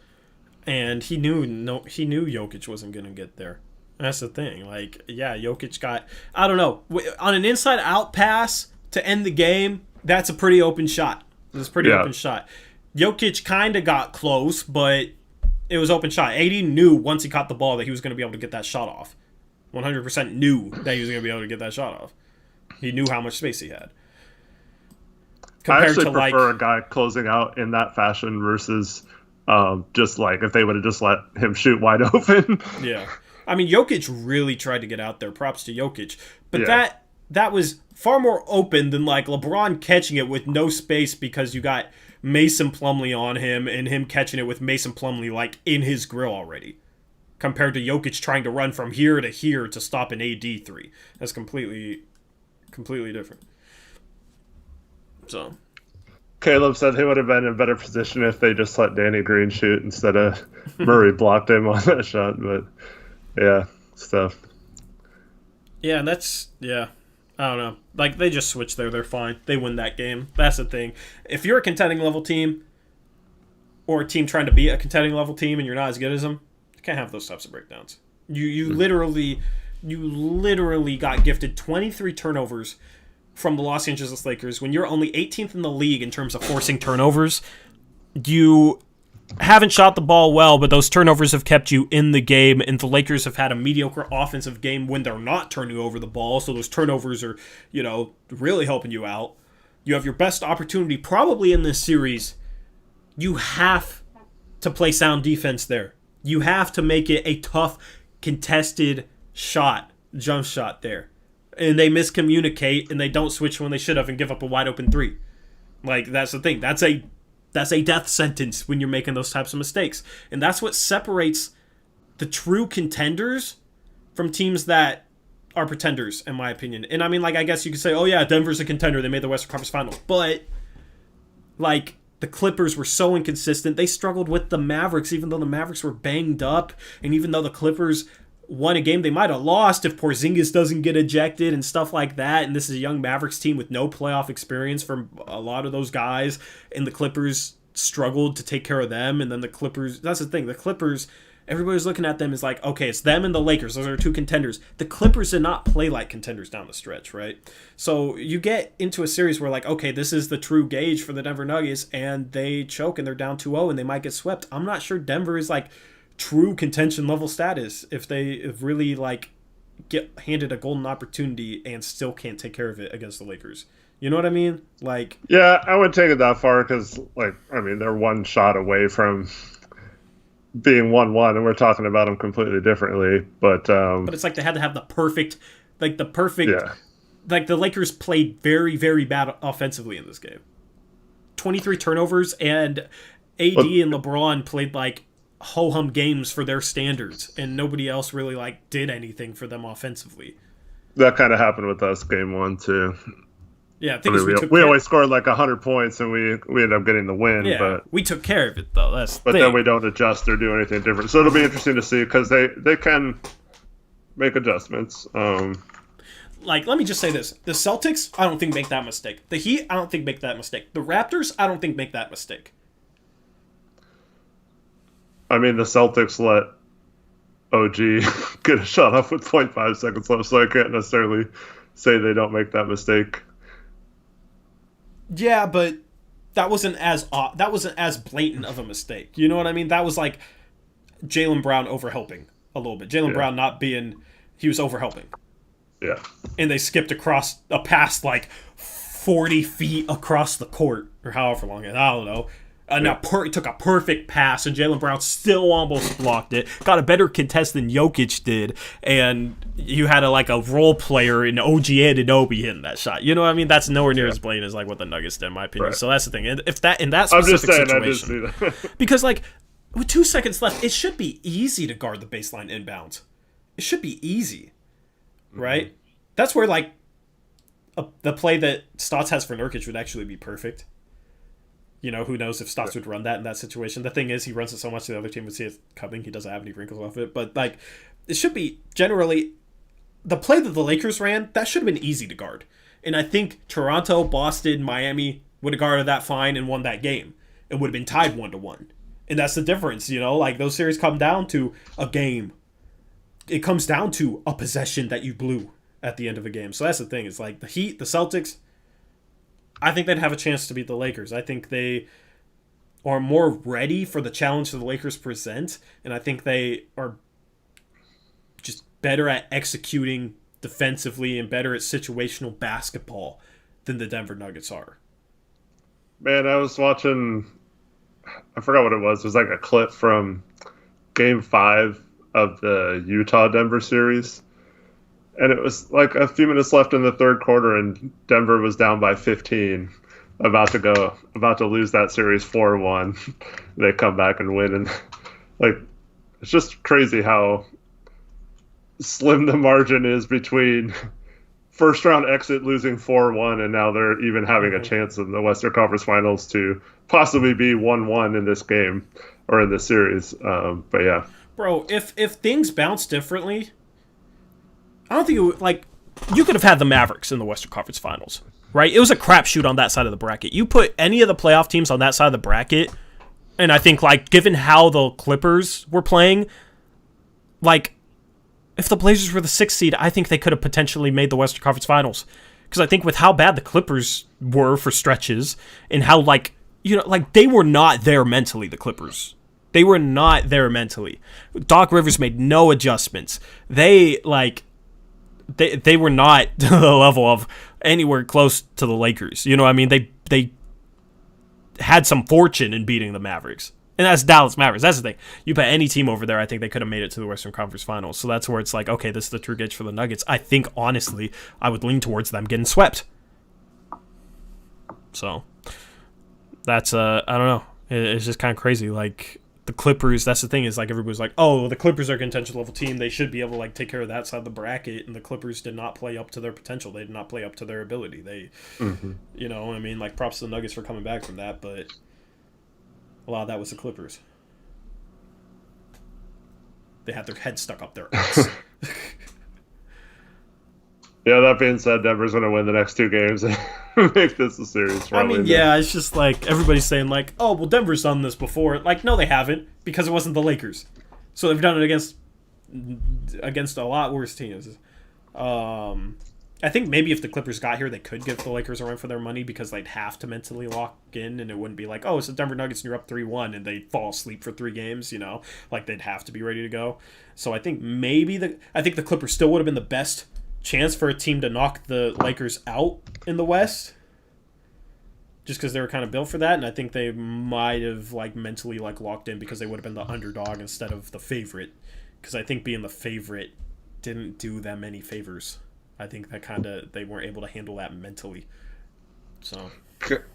and he knew Jokic wasn't gonna get there. That's the thing. Like, yeah, Jokic got, I don't know, on an inside out pass to end the game. That's a pretty open shot. It's a pretty open shot. Jokic kind of got close, but it was open shot. AD knew once he caught the ball that he was going to be able to get that shot off. 100% knew that he was going to be able to get that shot off. He knew how much space he had. I actually prefer a guy closing out in that fashion versus just like if they would have just let him shoot wide open. Yeah. I mean, Jokic really tried to get out there. Props to Jokic. But that was far more open than like LeBron catching it with no space because you got Mason Plumlee on him and him catching it with Mason Plumlee like in his grill already. Compared to Jokic trying to run from here to stop an AD 3. That's completely different. So Caleb said he would have been in a better position if they just let Danny Green shoot instead of Murray blocked him on that shot. But yeah, stuff. Yeah, I don't know. Like, they just switch there. They're fine. They win that game. That's the thing. If you're a contending level team or a team trying to beat a contending level team and you're not as good as them, you can't have those types of breakdowns. You literally got gifted 23 turnovers from the Los Angeles Lakers when you're only 18th in the league in terms of forcing turnovers. You haven't shot the ball well, but those turnovers have kept you in the game, and the Lakers have had a mediocre offensive game when they're not turning over the ball, so those turnovers are, really helping you out. You have your best opportunity probably in this series. You have to play sound defense there. You have to make it a tough, contested jump shot there. And they miscommunicate, and they don't switch when they should have and give up a wide-open 3. Like, that's the thing. That's a death sentence when you're making those types of mistakes. And that's what separates the true contenders from teams that are pretenders, in my opinion. And I mean, like, I guess you could say, oh yeah, Denver's a contender. They made the Western Conference Finals. But, like, the Clippers were so inconsistent. They struggled with the Mavericks, even though the Mavericks were banged up. And even though the Clippers won a game they might have lost if Porzingis doesn't get ejected and stuff like that. And this is a young Mavericks team with no playoff experience from a lot of those guys. And the Clippers struggled to take care of them. And then the Clippers, that's the thing. The Clippers, everybody's looking at them as like, okay, it's them and the Lakers. Those are two contenders. The Clippers did not play like contenders down the stretch, right? So you get into a series where like, okay, this is the true gauge for the Denver Nuggets, and they choke and they're down 2-0 and they might get swept. I'm not sure Denver is like true contention level status if they really like get handed a golden opportunity and still can't take care of it against the Lakers. You know what I mean? Like, yeah, I wouldn't take it that far because, like, I mean, they're one shot away from being 1-1, and we're talking about them completely differently. But it's like they had to have the perfect. Like the Lakers played very, very bad offensively in this game. 23 turnovers, and AD and LeBron played like ho-hum games for their standards, and nobody else really like did anything for them offensively. That kind of happened with us game 1 too. Yeah, we always scored like 100 points and we ended up getting the win. Yeah, but we took care of it though. Then we don't adjust or do anything different. So it'll be interesting to see because they can make adjustments. Like, let me just say this: the Celtics, I don't think make that mistake. The Heat, I don't think make that mistake. The Raptors, I don't think make that mistake. I mean, the Celtics let OG get a shot off with 0.5 seconds left, so I can't necessarily say they don't make that mistake. Yeah, but that wasn't as blatant of a mistake. You know what I mean? That was like Jaylen Brown overhelping a little bit. Jaylen Brown he was overhelping. Yeah. And they skipped across a pass like 40 feet across the court, or however long, I don't know. Now took a perfect pass, and Jaylen Brown still almost blocked it. Got a better contest than Jokic did, and you had a role player in OG Anunoby hitting that shot. You know what I mean? That's nowhere near as blatant as like what the Nuggets did, in my opinion. Right. So that's the thing. And if that in that specific situation, because like with 2 seconds left, it should be easy to guard the baseline inbounds. It should be easy, right? Mm-hmm. That's where like the play that Stotts has for Nurkic would actually be perfect. You know, who knows if Stotts would run that in that situation. The thing is, he runs it so much the other team would see it coming. He doesn't have any wrinkles off it. But, like, it should be generally... The play that the Lakers ran, that should have been easy to guard. And I think Toronto, Boston, Miami would have guarded that fine and won that game. It would have been tied 1-1. And that's the difference, you know? Like, those series come down to a game. It comes down to a possession that you blew at the end of a game. So that's the thing. It's like the Heat, the Celtics... I think they'd have a chance to beat the Lakers. I think they are more ready for the challenge that the Lakers present, and I think they are just better at executing defensively and better at situational basketball than the Denver Nuggets are. Man, I was watching, I forgot what it was. It was like a clip from Game 5 of the Utah-Denver series, And it was like a few minutes left in the third quarter, and Denver was down by 15, about to lose that series 4-1. They come back and win, and like it's just crazy how slim the margin is between first round exit losing 4-1, and now they're even having a chance in the Western Conference Finals to possibly be 1-1 in this game or in this series. But yeah, bro, if things bounce differently, I don't think it would, like, you could have had the Mavericks in the Western Conference Finals, right? It was a crapshoot on that side of the bracket. You put any of the playoff teams on that side of the bracket, and I think, like, given how the Clippers were playing, like, if the Blazers were the 6th seed, I think they could have potentially made the Western Conference Finals. Because I think with how bad the Clippers were for stretches, and how, like, you know, like, they were not there mentally, the Clippers. They were not there mentally. Doc Rivers made no adjustments. They, like... They were not to the level of anywhere close to the Lakers. You know what I mean? They had some fortune in beating the Mavericks. And that's Dallas Mavericks. That's the thing. You put any team over there, I think they could have made it to the Western Conference Finals. So that's where it's like, okay, this is the true gauge for the Nuggets. I think, honestly, I would lean towards them getting swept. So that's, I don't know. It's just kind of crazy. Like, the Clippers, that's the thing, is like everybody's like, oh, the Clippers are a contention level team. They should be able to like take care of that side of the bracket. And the Clippers did not play up to their potential. They did not play up to their ability. They, you know, I mean, like props to the Nuggets for coming back from that, but a lot of that was the Clippers. They had their head stuck up their ass. Yeah, that being said, Denver's going to win the next 2 games and make this a series. I mean, yeah, it's just like everybody's saying like, oh, well, Denver's done this before. Like, no, they haven't, because it wasn't the Lakers. So they've done it against a lot worse teams. I think maybe if the Clippers got here, they could give the Lakers a run for their money because they'd have to mentally lock in, and it wouldn't be like, oh, it's the Denver Nuggets and you're up 3-1 and they fall asleep for 3 games, you know? Like, they'd have to be ready to go. So I think maybe the Clippers still would have been the best chance for a team to knock the Lakers out in the West, just because they were kind of built for that, and I think they might have like mentally like locked in because they would have been the underdog instead of the favorite, because I think being the favorite didn't do them any favors. I think that they weren't able to handle that mentally. So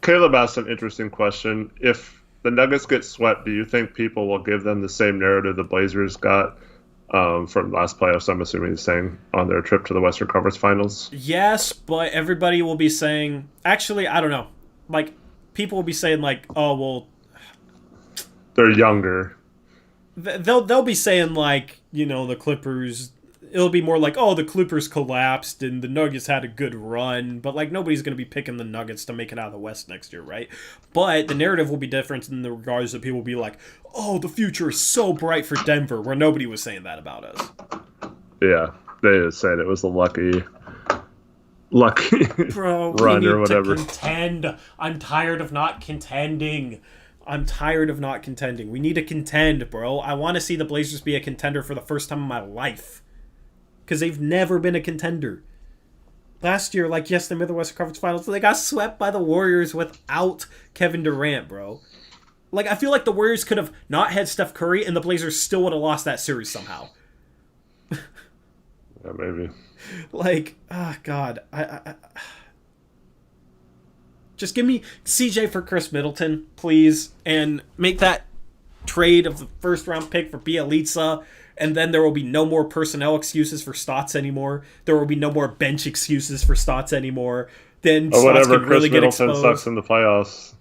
Caleb asked an interesting question. If the Nuggets get swept, do you think people will give them the same narrative the Blazers got from last playoffs, I'm assuming he's saying, on their trip to the Western Conference Finals? Yes, but everybody will be saying... Actually, I don't know. Like, people will be saying, like, oh, well... They're younger. They'll be saying, like, you know, the Clippers... It'll be more like, oh, the Clippers collapsed and the Nuggets had a good run. But, like, nobody's going to be picking the Nuggets to make it out of the West next year, right? But the narrative will be different in the regards that people will be like, oh, the future is so bright for Denver, where nobody was saying that about us. Yeah, they just said it was a lucky Bro, run or whatever. To contend. I'm tired of not contending. We need to contend, bro. I want to see the Blazers be a contender for the first time in my life. Because they've never been a contender. Last year, like, yes, they made the Western Conference Finals, but they got swept by the Warriors without Kevin Durant, bro. Like, I feel like the Warriors could have not had Steph Curry, and the Blazers still would have lost that series somehow. Yeah, maybe. Like, God. I just give me CJ for Chris Middleton, please, and make that trade of the first-round pick for Bielitsa. And then there will be no more personnel excuses for Stotts anymore. There will be no more bench excuses for Stotts anymore. Then Stotts whatever, can really Chris get Middleton exposed. sucks in the playoffs.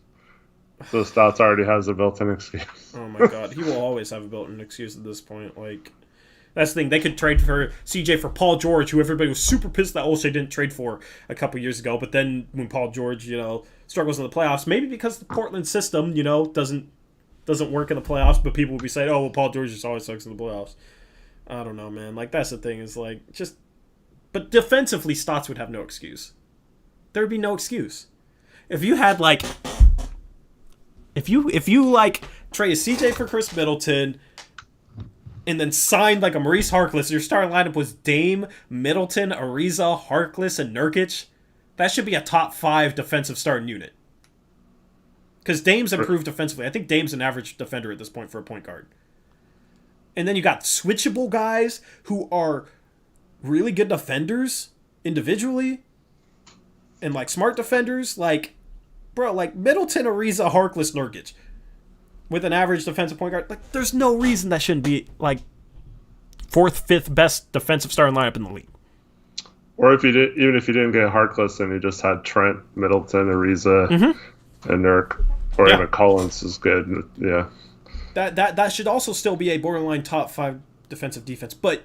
So Stotts already has a built-in excuse. Oh my God, he will always have a built-in excuse at this point. Like, that's the thing. They could trade for CJ for Paul George, who everybody was super pissed that Olshey didn't trade for a couple years ago. But then when Paul George, you know, struggles in the playoffs, maybe because the Portland system, you know, doesn't work in the playoffs, but people will be saying, oh, well, Paul George just always sucks in the playoffs. I don't know, man. Like, that's the thing, is like, just... But defensively, Stotts would have no excuse. There would be no excuse. If you had, like... If you like, trade CJ for Chris Middleton, and then signed, like, a Maurice Harkless, your starting lineup was Dame, Middleton, Ariza, Harkless, and Nurkic, that should be a top 5 defensive starting unit. Because Dame's improved defensively. I think Dame's an average defender at this point for a point guard. And then you got switchable guys who are really good defenders individually and like smart defenders, like, bro, like Middleton, Ariza, Harkless, Nurkic with an average defensive point guard, like there's no reason that shouldn't be like 4th, 5th best defensive starting lineup in the league. Or if you did, even if you didn't get Harkless and you just had Trent, Middleton, Ariza, and Nurk, or even Collins is good. Yeah, that should also still be a borderline top 5 defensive defense. But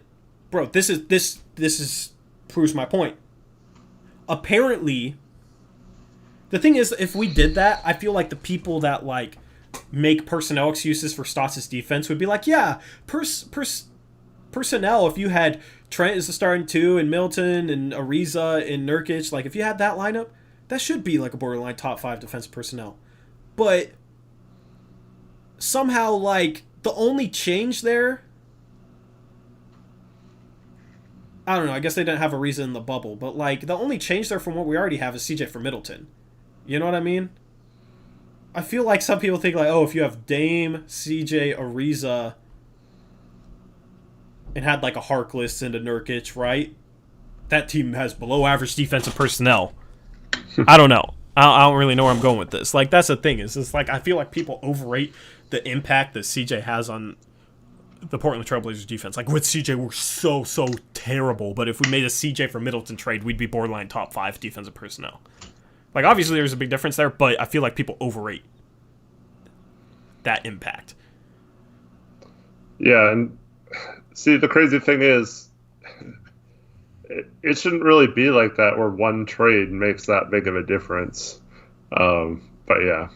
bro, this is proves my point. Apparently, the thing is, if we did that, I feel like the people that like make personnel excuses for Stotts' defense would be like, yeah, personnel. If you had Trent as the starting 2 and Middleton and Ariza and Nurkic, like if you had that lineup, that should be like a borderline top 5 defensive personnel. But somehow, like, the only change there, I don't know, I guess they didn't have Ariza in the bubble, but like the only change there from what we already have is CJ for Middleton. You know what I mean? I feel like some people think like, oh, if you have Dame, CJ, Ariza, and had like a Harkless and a Nurkic, right? That team has below average defensive personnel. I don't know. I don't really know where I'm going with this. Like, that's the thing. Is it's like I feel like people overrate the impact that CJ has on the Portland Trailblazers defense. Like, with CJ, we're so terrible. But if we made a CJ for Middleton trade, we'd be borderline top 5 defensive personnel. Like, obviously, there's a big difference there, but I feel like people overrate that impact. Yeah, and see, the crazy thing is, it shouldn't really be like that where one trade makes that big of a difference. But yeah.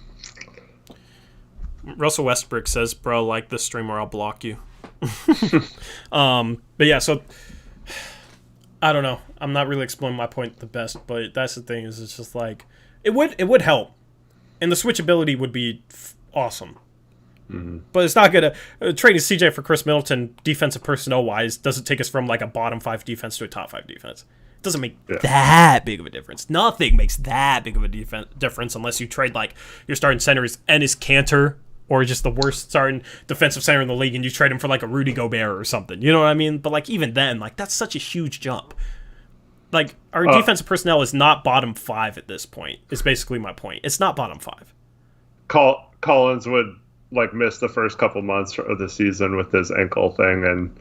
Russell Westbrook says, bro, like this stream or I'll block you. But yeah, so I don't know. I'm not really explaining my point the best, but that's the thing is it's just like it would help. And the switchability would be awesome. Mm-hmm. But it's not going to trading CJ for Chris Middleton defensive personnel wise doesn't take us from like a bottom 5 defense to a top 5 defense. It doesn't make that big of a difference. Nothing makes that big of a difference unless you trade like your starting center is Enes Kanter or just the worst starting defensive center in the league and you trade him for like a Rudy Gobert or something. You know what I mean? But like even then, like that's such a huge jump. Like our defensive personnel is not bottom 5 at this point. Is basically my point. It's not bottom 5. Collins would like miss the first couple months of the season with his ankle thing, and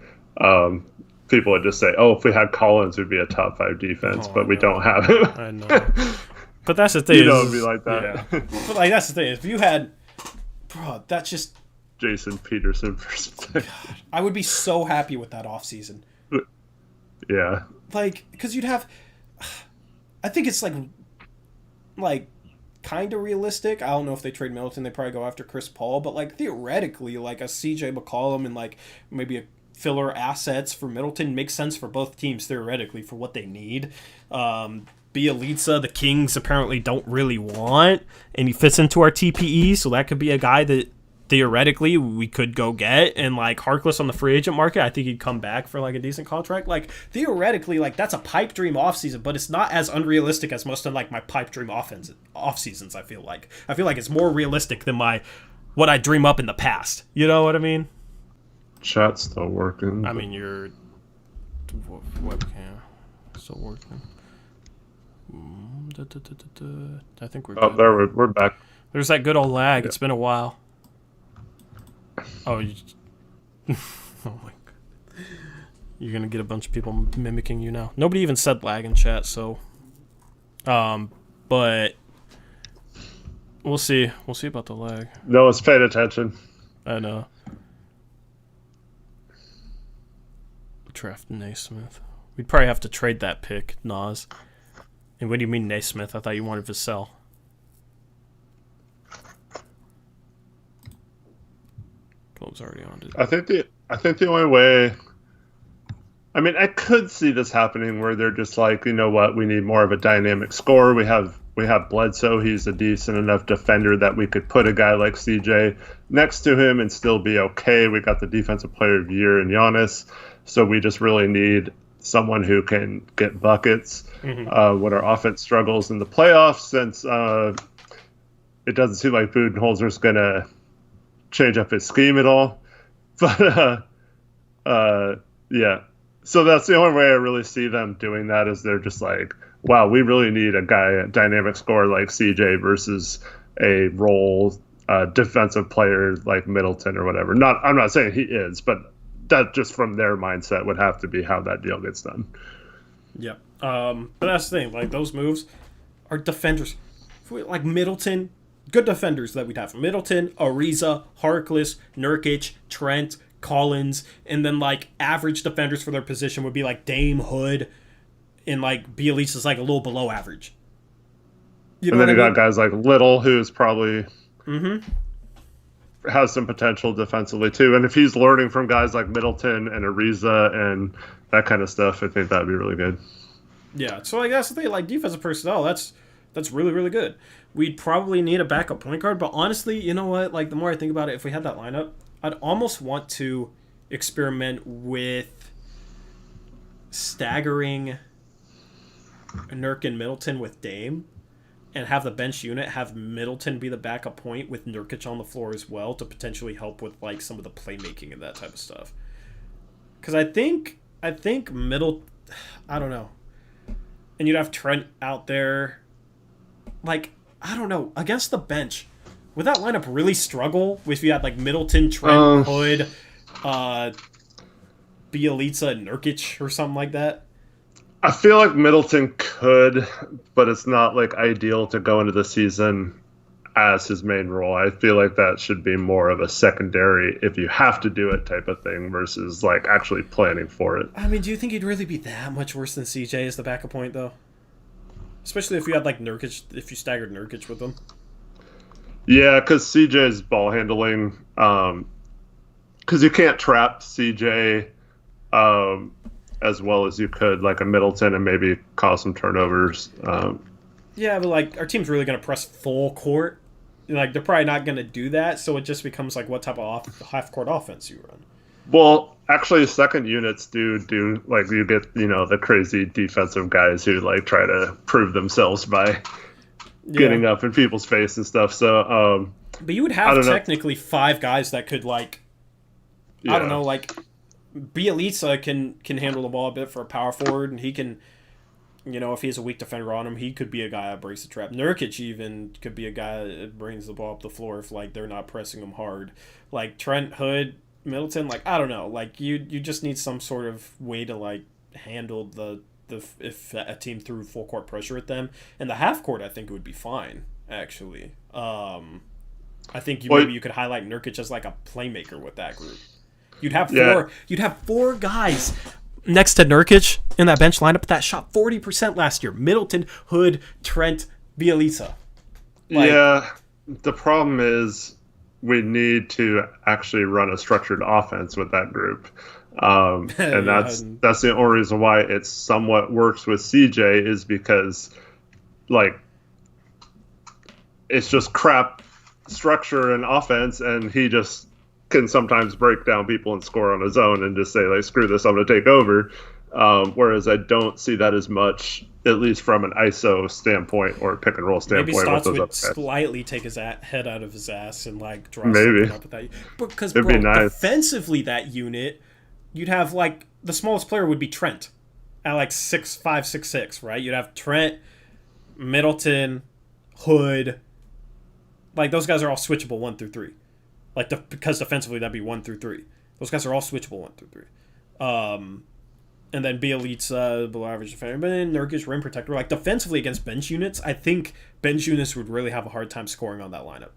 people would just say, "Oh, if we had Collins, we'd be a top 5 defense," but we don't have him. I know, but that's the thing. You know, it'd be like that. Yeah. But like that's the thing. If you had, bro, that's just Jason Peterson for I would be so happy with that offseason. Yeah, like because you'd have, I think it's like. Kind of realistic. I don't know if they trade Middleton, they probably go after Chris Paul, but like theoretically, like a CJ McCollum and like maybe a filler assets for Middleton makes sense for both teams theoretically for what they need. Bielitsa, the Kings apparently don't really want, and he fits into our TPE, so that could be a guy that theoretically we could go get. And like Harkless on the free agent market, I think he'd come back for like a decent contract. Like theoretically, like that's a pipe dream offseason, but it's not as unrealistic as most of like my pipe dream off seasons. I feel like it's more realistic than what I dream up in the past. You know what I mean? Chat's still working. I mean, your webcam still working. I think we're good. There we're back. There's that good old lag. Yeah. It's been a while. Oh, oh my God. You're going to get a bunch of people mimicking you now. Nobody even said lag in chat, so. But we'll see. We'll see about the lag. No one's paying attention. I know. Draft Naismith. We'd probably have to trade that pick, Nas. And what do you mean Naismith? I thought you wanted Vassell. Globe's already on it. I think the only way, I mean, I could see this happening where they're just like, you know what, we need more of a dynamic scorer. We have Bledsoe. He's a decent enough defender that we could put a guy like CJ next to him and still be okay. We got the defensive player of the year in Giannis, so we just really need someone who can get buckets when our offense struggles in the playoffs, since it doesn't seem like Budenholzer's going to change up his scheme at all. But yeah, So that's the only way I really see them doing that is they're just like, wow, we really need a dynamic scorer like CJ versus a role defensive player like Middleton or whatever. I'm not saying he is, but that just from their mindset would have to be how that deal gets done. Yeah. But that's the thing. Like, those moves are defenders. Like Middleton, good defenders that we'd have. Middleton, Ariza, Harkless, Nurkic, Trent, Collins, and then like average defenders for their position would be like Dame, Hood, and like Bielitsa's like a little below average. You know, and then you got guys like Little, who's probably has some potential defensively too. And if he's learning from guys like Middleton and Ariza and that kind of stuff, I think that'd be really good. Yeah, so like that's the thing. Like defensive personnel, that's really, really good. We'd probably need a backup point guard, but honestly, you know what? Like the more I think about it, if we had that lineup, I'd almost want to experiment with staggering Nurk and Middleton with Dame and have the bench unit have Middleton be the backup point with Nurkic on the floor as well to potentially help with like some of the playmaking and that type of stuff. Because I think I don't know. And you'd have Trent out there. Like, I don't know. Against the bench, would that lineup really struggle if you had like Middleton, Trent, Hood, Bielitsa, and Nurkic or something like that? I feel like Middleton could, but it's not like ideal to go into the season as his main role. I feel like that should be more of a secondary if you have to do it type of thing versus like actually planning for it. I mean, do you think he'd really be that much worse than CJ as the backup point though? Especially if you had like Nurkic, if you staggered Nurkic with them. Yeah, because CJ's ball handling, because you can't trap CJ as well as you could like a Middleton and maybe cause some turnovers. Yeah, but like our team's really going to press full court. Like they're probably not going to do that, so it just becomes like what type of half-court offense you run. Well, actually, second units do like you get the crazy defensive guys who like try to prove themselves by getting up in people's face and stuff. So, but you would have technically 5 guys that could like, I don't know, like Bielitsa can handle the ball a bit for a power forward, and he can. If he has a weak defender on him, he could be a guy that breaks the trap. Nurkic even could be a guy that brings the ball up the floor if like they're not pressing him hard. Like Trent, Hood, Middleton, like I don't know, like you just need some sort of way to like handle the if a team threw full court pressure at them. And the half court, I think it would be fine actually. I think maybe you could highlight Nurkic as like a playmaker with that group. You'd have 4. You'd have 4 guys next to Nurkic in that bench lineup that shot 40% last year. Middleton, Hood, Trent, Bielitsa. Yeah, the problem is we need to actually run a structured offense with that group. And that's the only reason why it somewhat works with CJ is because, like, it's just crap structure and offense, and he just can sometimes break down people and score on his own and just say, like, screw this, I'm going to take over. Whereas I don't see that as much, at least from an ISO standpoint or pick and roll standpoint. Maybe Stotts would slightly take his head out of his ass and, like, draw something up with that. Because, bro, nice. Defensively, that unit, you'd have, like, the smallest player would be Trent at, like, 6'5", 6'6", right? You'd have Trent, Middleton, Hood. Like, those guys are all switchable 1 through 3. Like, because defensively, that'd be 1 through 3. Those guys are all switchable 1 through 3. And then Bielitsa, below average defender, but then Nurkic, rim protector. Like, defensively against bench units, I think bench units would really have a hard time scoring on that lineup.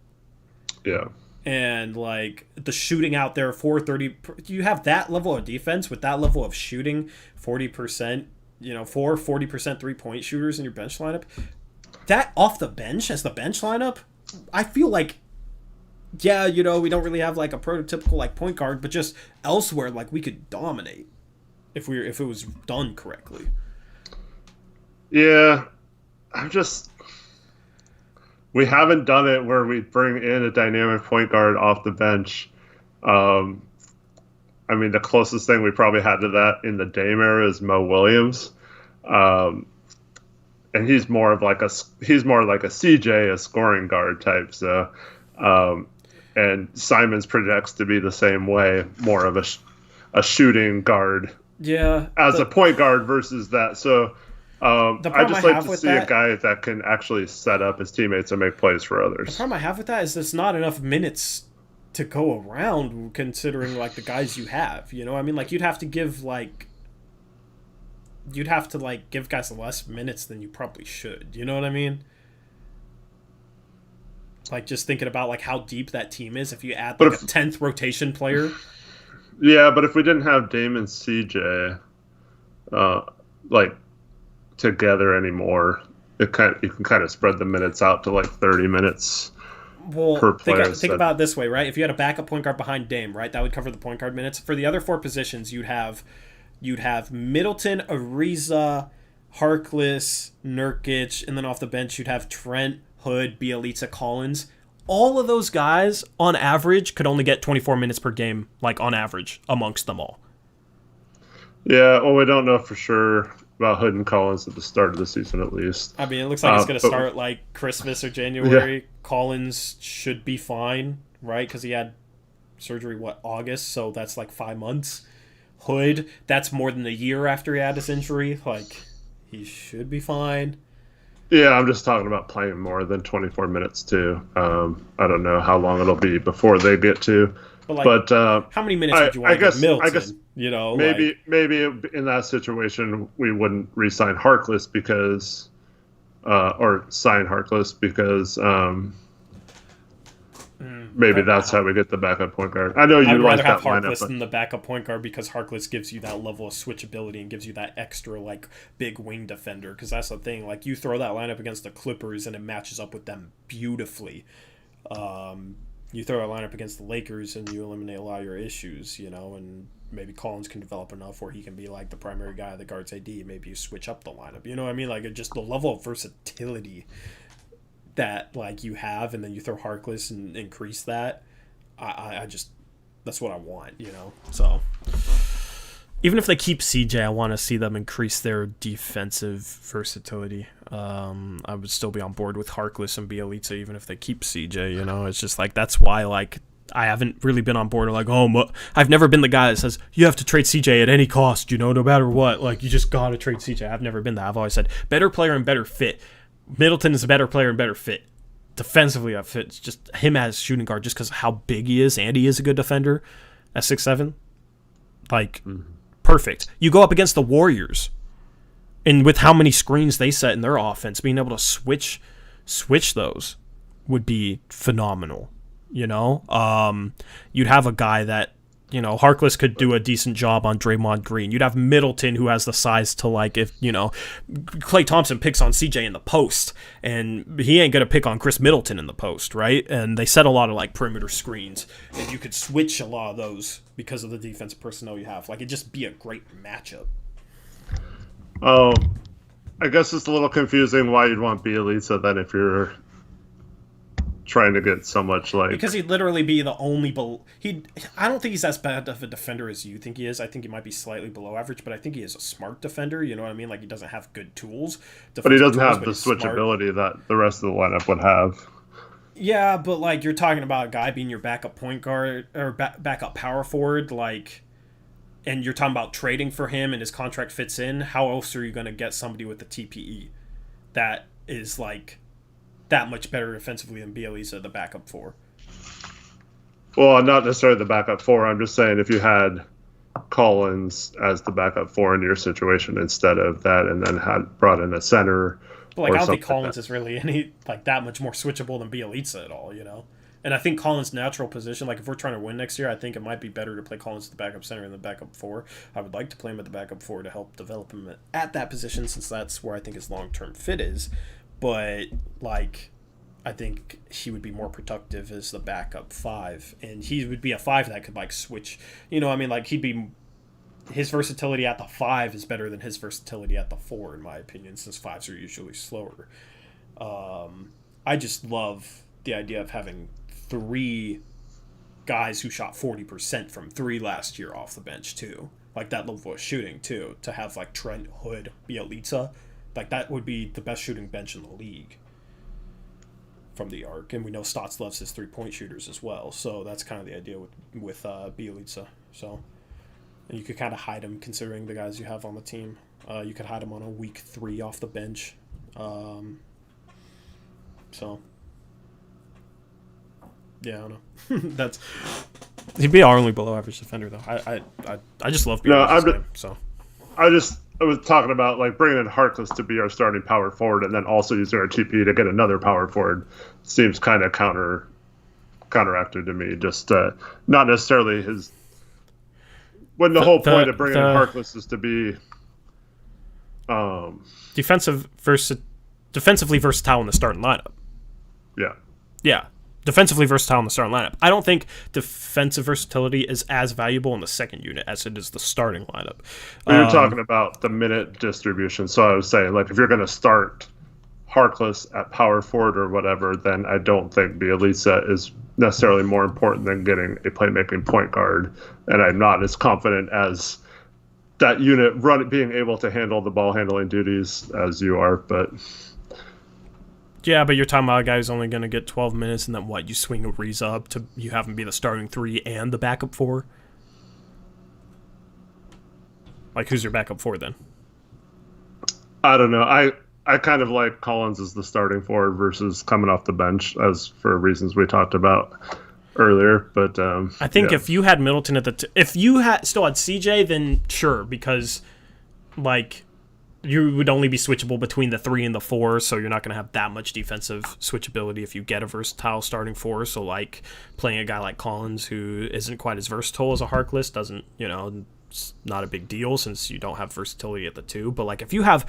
Yeah. And, like, the shooting out there, 430, you have that level of defense with that level of shooting, 40%, 40% three-point shooters in your bench lineup. That off the bench, as the bench lineup, I feel like, yeah, we don't really have, like, a prototypical, like, point guard, but just elsewhere, like, we could dominate if it was done correctly. Yeah, we haven't done it where we bring in a dynamic point guard off the bench. I mean, the closest thing we probably had to that in the Dame era is Mo Williams. And he's more like a CJ, a scoring guard type. So, and Simons projects to be the same way, more of a shooting guard Yeah. as a point guard versus that. So The I problem just I like have to with see a that, guy that can actually set up his teammates and make plays for the others. problem I have with that is there's not enough minutes to go around considering like the guys you have. You know, I mean, like you'd have to like give guys less minutes than you probably should. You know what I mean? Like just thinking about like how deep that team is. If you add But like a if 10th rotation player, yeah, but if we didn't have Dame and CJ uh, like together anymore, you can kind of spread the minutes out to like 30 minutes per well, player think instead. about it this way, right? If you had a backup point guard behind Dame, right, that would cover the point guard minutes. For the other four positions, you'd have Middleton, Ariza, Harkless, Nurkic, and then off the bench you'd have Trent, Hood, Bielitsa, Collins. All of those guys, on average, could only get 24 minutes per game, like on average, amongst them all. Yeah, well, we don't know for sure about Hood and Collins at the start of the season, at least. I mean, it looks like it's going to But start like Christmas or yeah, January. Collins should be fine, right? Because he had surgery, August? So that's like 5 months. Hood, that's more than a year after he had his injury. Like, he should be fine. yeah, I'm just talking about playing more than 24 minutes too. I don't know how long it'll be before they get to, But like, but how many minutes would you want to give Middleton? You know, like maybe in that situation we wouldn't re-sign Harkless because, or sign Harkless because maybe that's how we get the backup point guard. I know I'd you rather like have that lineup, Harkless but than the backup point guard because Harkless gives you that level of switchability and gives you that extra like big wing defender. Because that's the thing, like you throw that lineup against the Clippers and it matches up with them beautifully. You throw a lineup against the Lakers and you eliminate a lot of your issues, you know, and maybe Collins can develop enough where he can be like the primary guy that guards AD. Maybe you switch up the lineup, you know what I mean? Like it just the level of versatility that like you have, and then you throw Harkless and increase that. I just that's what I want, you know. So even if they keep CJ, I want to see them increase their defensive versatility. I would still be on board with Harkless and Bielitsa even if they keep CJ. You know, it's just like that's why like I haven't really been on board. Like, I've never been the guy that says you have to trade CJ at any cost. You know, no matter what. Like, you just gotta trade CJ. I've never been that. I've always said better player and better fit. Middleton is a better player and better fit. Defensively, I fit. It's just him as shooting guard, just because of how big he is, and he is a good defender at 6'7". Like, perfect. You go up against the Warriors, and with how many screens they set in their offense, being able to switch those would be phenomenal. You know, you'd have a guy that, you know, Harkless could do a decent job on Draymond Green. You'd have Middleton who has the size to, like, if, you know, Klay Thompson picks on CJ in the post, and he ain't going to pick on Chris Middleton in the post, right? And they set a lot of, like, perimeter screens, and you could switch a lot of those because of the defensive personnel you have. Like, it'd just be a great matchup. oh, I guess it's a little confusing why you'd want Bielitsa then if you're trying to get so much like because he'd literally be the only I don't think he's as bad of a defender as you think he is. I think he might be slightly below average, but I think he is a smart defender, you know what I mean? Like, he doesn't have good tools, but he doesn't tools, have the switchability that the rest of the lineup would have. Yeah, but like you're talking about a guy being your backup point guard or backup power forward, like, and you're talking about trading for him and his contract fits in. How else are you going to get somebody with the TPE that is like that much better defensively than Bielitsa, the backup four? Well, not necessarily the backup four. I'm just saying if you had Collins as the backup four in your situation instead of that, and then had brought in a center. But like, I don't think Collins is really any like that much more switchable than Bielitsa at all, you know. And I think Collins' natural position, like if we're trying to win next year, I think it might be better to play Collins at the backup center and the backup four. I would like to play him at the backup four to help develop him at that position, since that's where I think his long-term fit is. But like, I think he would be more productive as the backup five, and he would be a five that could like switch. You know, I mean, like his versatility at the five is better than his versatility at the four, in my opinion, since fives are usually slower. I just love the idea of having 3 guys who shot 40% from 3 last year off the bench too, like that level of shooting too. To have like Trent, Hood, Bielitsa, like that would be the best shooting bench in the league from the arc, and we know Stotts loves his 3-point shooters as well. So that's kind of the idea with Bielitsa. So And you could kind of hide him considering the guys you have on the team. You could hide him on a week 3 off the bench. So, yeah, I don't know. He'd be our only below average defender, though. I just love being so. I was talking about like bringing in Harkless to be our starting power forward, and then also using our TP to get another power forward. Seems kind of counteracted to me. Just not necessarily his. When the whole point of bringing in Harkless is to be defensively versatile in the starting lineup. Yeah. Yeah. Defensively versatile in the starting lineup. I don't think defensive versatility is as valuable in the second unit as it is the starting lineup. You're talking about the minute distribution. So I was saying, like, if you're going to start Harkless at power forward or whatever, then I don't think Bielitsa is necessarily more important than getting a playmaking point guard. And I'm not as confident as that unit being able to handle the ball handling duties as you are, but... Yeah, but you're talking about a guy who's only going to get 12 minutes, and then you swing Ariza up to you have him be the starting 3 and the backup 4? Like, who's your backup 4 then? I don't know. I kind of like Collins as the starting forward versus coming off the bench, as for reasons we talked about earlier. But I think if you had Middleton if you still had CJ, then sure, because like you would only be switchable between the 3 and the 4, so you're not going to have that much defensive switchability if you get a versatile starting 4. So like playing a guy like Collins who isn't quite as versatile as a Harkless doesn't, it's not a big deal since you don't have versatility at the 2. But like if you have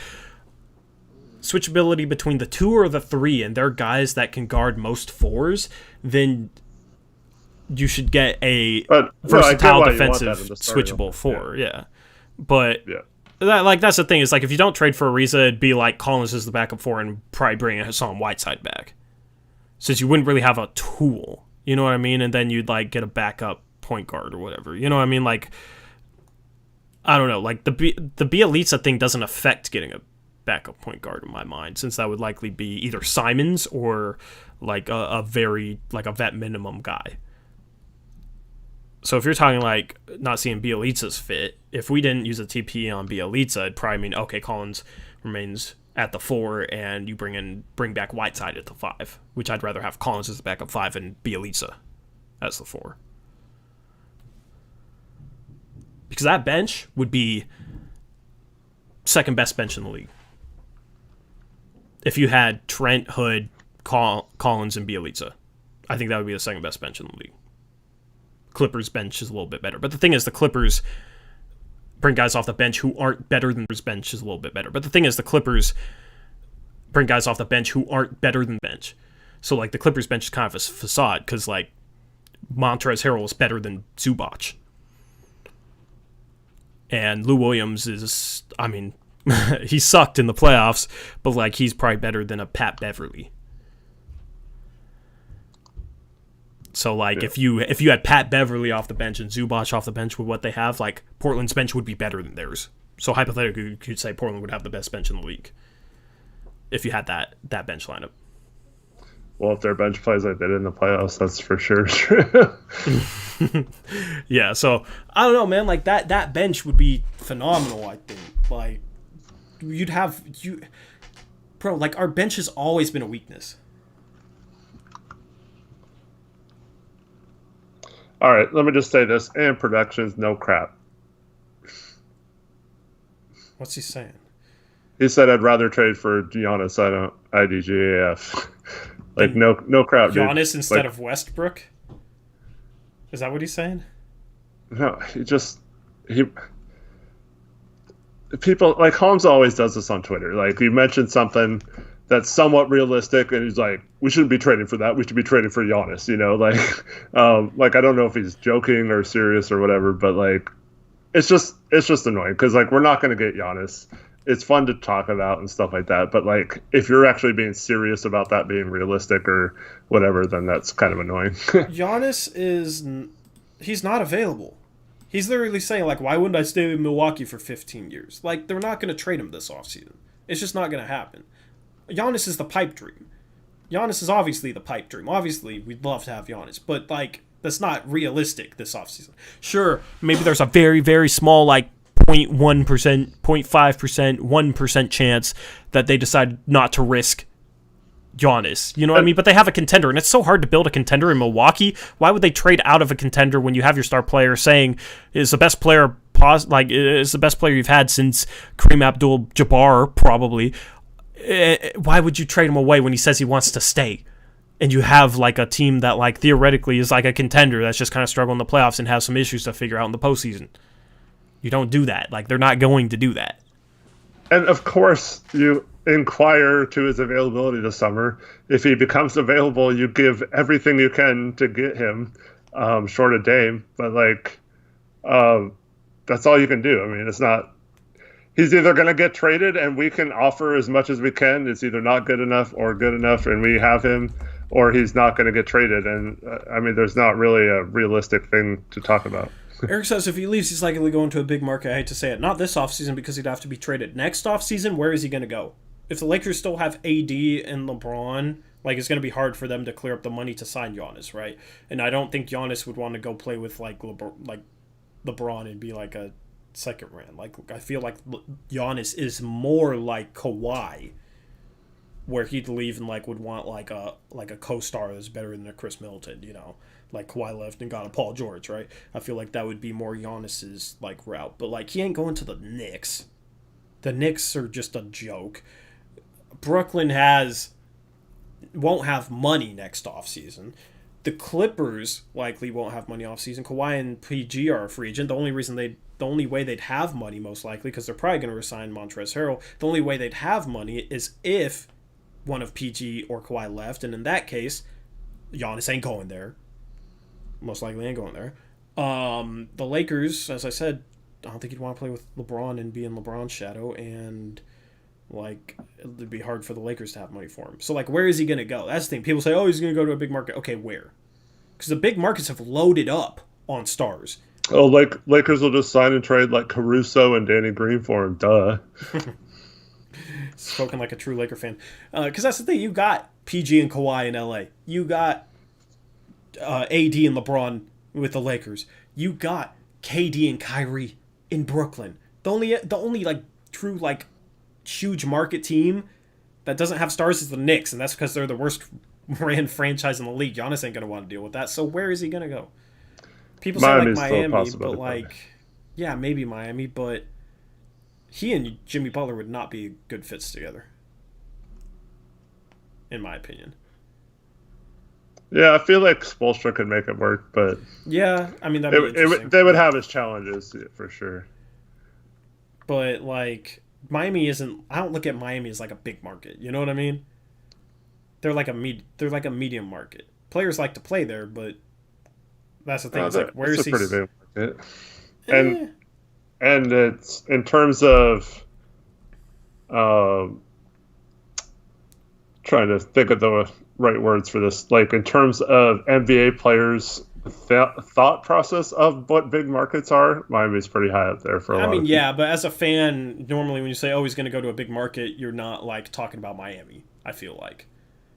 switchability between the 2 or the 3 and they're guys that can guard most 4s, then you should get a versatile defensive switchable 4. Yeah. But that's the thing is like if you don't trade for Ariza, it'd be like Collins is the backup 4 and probably bringing Hassan Whiteside back, since you wouldn't really have a tool. You know what I mean? And then you'd like get a backup point guard or whatever. You know what I mean? Like I don't know. Like the Bielitsa thing doesn't affect getting a backup point guard in my mind, since that would likely be either Simons or like a very like a vet minimum guy. So if you're talking like not seeing Bielitsa's fit, if we didn't use a TP on Bielitsa, it'd probably mean okay, Collins remains at the 4 and you bring back Whiteside at the 5, which I'd rather have Collins as the backup 5 and Bielitsa as the 4. Because that bench would be second best bench in the league. If you had Trent, Hood, Collins, and Bielitsa, I think that would be the second best bench in the league. Clippers bench is a little bit better. But the thing is, the Clippers bring guys off the bench who aren't better than his bench is a little bit better. But the thing is, the Clippers bring guys off the bench who aren't better than bench. So, like, the Clippers bench is kind of a facade because, like, Montrezl Harrell is better than Zubac. And Lou Williams is, I mean, he sucked in the playoffs, but, like, he's probably better than a Pat Beverly. So, like, if you had Pat Beverly off the bench and Zubac off the bench with what they have, like, Portland's bench would be better than theirs. So, hypothetically, you could say Portland would have the best bench in the league if you had that bench lineup. Well, if their bench plays like they did in the playoffs, that's for sure. Yeah, so, I don't know, man. Like, that bench would be phenomenal, I think. Like, Bro, like, our bench has always been a weakness. All right, let me just say this. And production's no crap. What's he saying? He said, I'd rather trade for Giannis. I don't IDGAF. Like, no crap, dude. Giannis instead of Westbrook? Is that what he's saying? No, people, like, Holmes always does this on Twitter. Like, you mentioned something that's somewhat realistic, and he's like, we shouldn't be trading for that. We should be trading for Giannis, you know? Like, I don't know if he's joking or serious or whatever, but, like, it's just annoying because, like, we're not going to get Giannis. It's fun to talk about and stuff like that, but, like, if you're actually being serious about that being realistic or whatever, then that's kind of annoying. Giannis he's not available. He's literally saying, like, why wouldn't I stay in Milwaukee for 15 years? Like, they're not going to trade him this offseason. It's just not going to happen. Giannis is the pipe dream. Giannis is obviously the pipe dream. Obviously, we'd love to have Giannis, but like that's not realistic this offseason. Sure, maybe there's a very, very small, like 0.1%, 0.5%, 1% chance that they decide not to risk Giannis. You know what I mean? But they have a contender, and it's so hard to build a contender in Milwaukee. Why would they trade out of a contender when you have your star player saying is the best player is the best player you've had since Kareem Abdul-Jabbar, probably? Why would you trade him away when he says he wants to stay? And you have like a team that like theoretically is like a contender that's just kind of struggling in the playoffs and has some issues to figure out in the postseason. You don't do that. Like, they're not going to do that. And of course, you inquire to his availability this summer. If he becomes available, you give everything you can to get him, short of Dame. But like, that's all you can do. I mean, it's not. He's either going to get traded and we can offer as much as we can. It's either not good enough or good enough and we have him, or he's not going to get traded. And I mean, there's not really a realistic thing to talk about. Eric says if he leaves, he's likely going to a big market. I hate to say it. Not this offseason because he'd have to be traded. Next offseason, where is he going to go? If the Lakers still have AD and LeBron, like it's going to be hard for them to clear up the money to sign Giannis, right? And I don't think Giannis would want to go play with like LeBron and be like a second round. Like I feel like Giannis is more like Kawhi, where he'd leave and like would want like a co-star that's better than a Chris Middleton, you know, like Kawhi left and got a Paul George, right? I feel like that would be more Giannis's like route, but like he ain't going to the Knicks. The Knicks are just a joke. Brooklyn won't have money next offseason. The Clippers likely won't have money offseason. Kawhi and PG are a free agent. The only way they'd have money, most likely, because they're probably going to resign Montrezl Harrell, the only way they'd have money is if one of PG or Kawhi left, and in that case, Giannis ain't going there. Most likely ain't going there. The Lakers, as I said, I don't think he'd want to play with LeBron and be in LeBron's shadow, and like it'd be hard for the Lakers to have money for him. So like, where is he going to go? That's the thing. People say, oh, he's going to go to a big market. Okay, where? Because the big markets have loaded up on stars. Oh, like Lakers will just sign and trade like Caruso and Danny Green for him. Duh. Spoken like a true Laker fan. Because that's the thing. You got PG and Kawhi in LA. You got AD and LeBron with the Lakers. You got KD and Kyrie in Brooklyn. The only like true like huge market team that doesn't have stars is the Knicks, and that's because they're the worst ran franchise in the league. Giannis ain't gonna want to deal with that. So where is he gonna go? People Miami's say like Miami, but like, yeah, maybe Miami, but he and Jimmy Butler would not be good fits together, in my opinion. Yeah, I feel like Spoelstra could make it work, but yeah, I mean that'd be interesting. They would have its challenges for sure. But like Miami isn't. I don't look at Miami as like a big market. You know what I mean? They're like a medium market. Players like to play there, but that's the thing. It's like where's he? It's a pretty big market, and it's in terms of trying to think of the right words for this. Like in terms of NBA players' thought process of what big markets are, Miami's pretty high up there for a lot. I mean, yeah, but as a fan, normally when you say, "Oh, he's going to go to a big market," you're not like talking about Miami. I feel like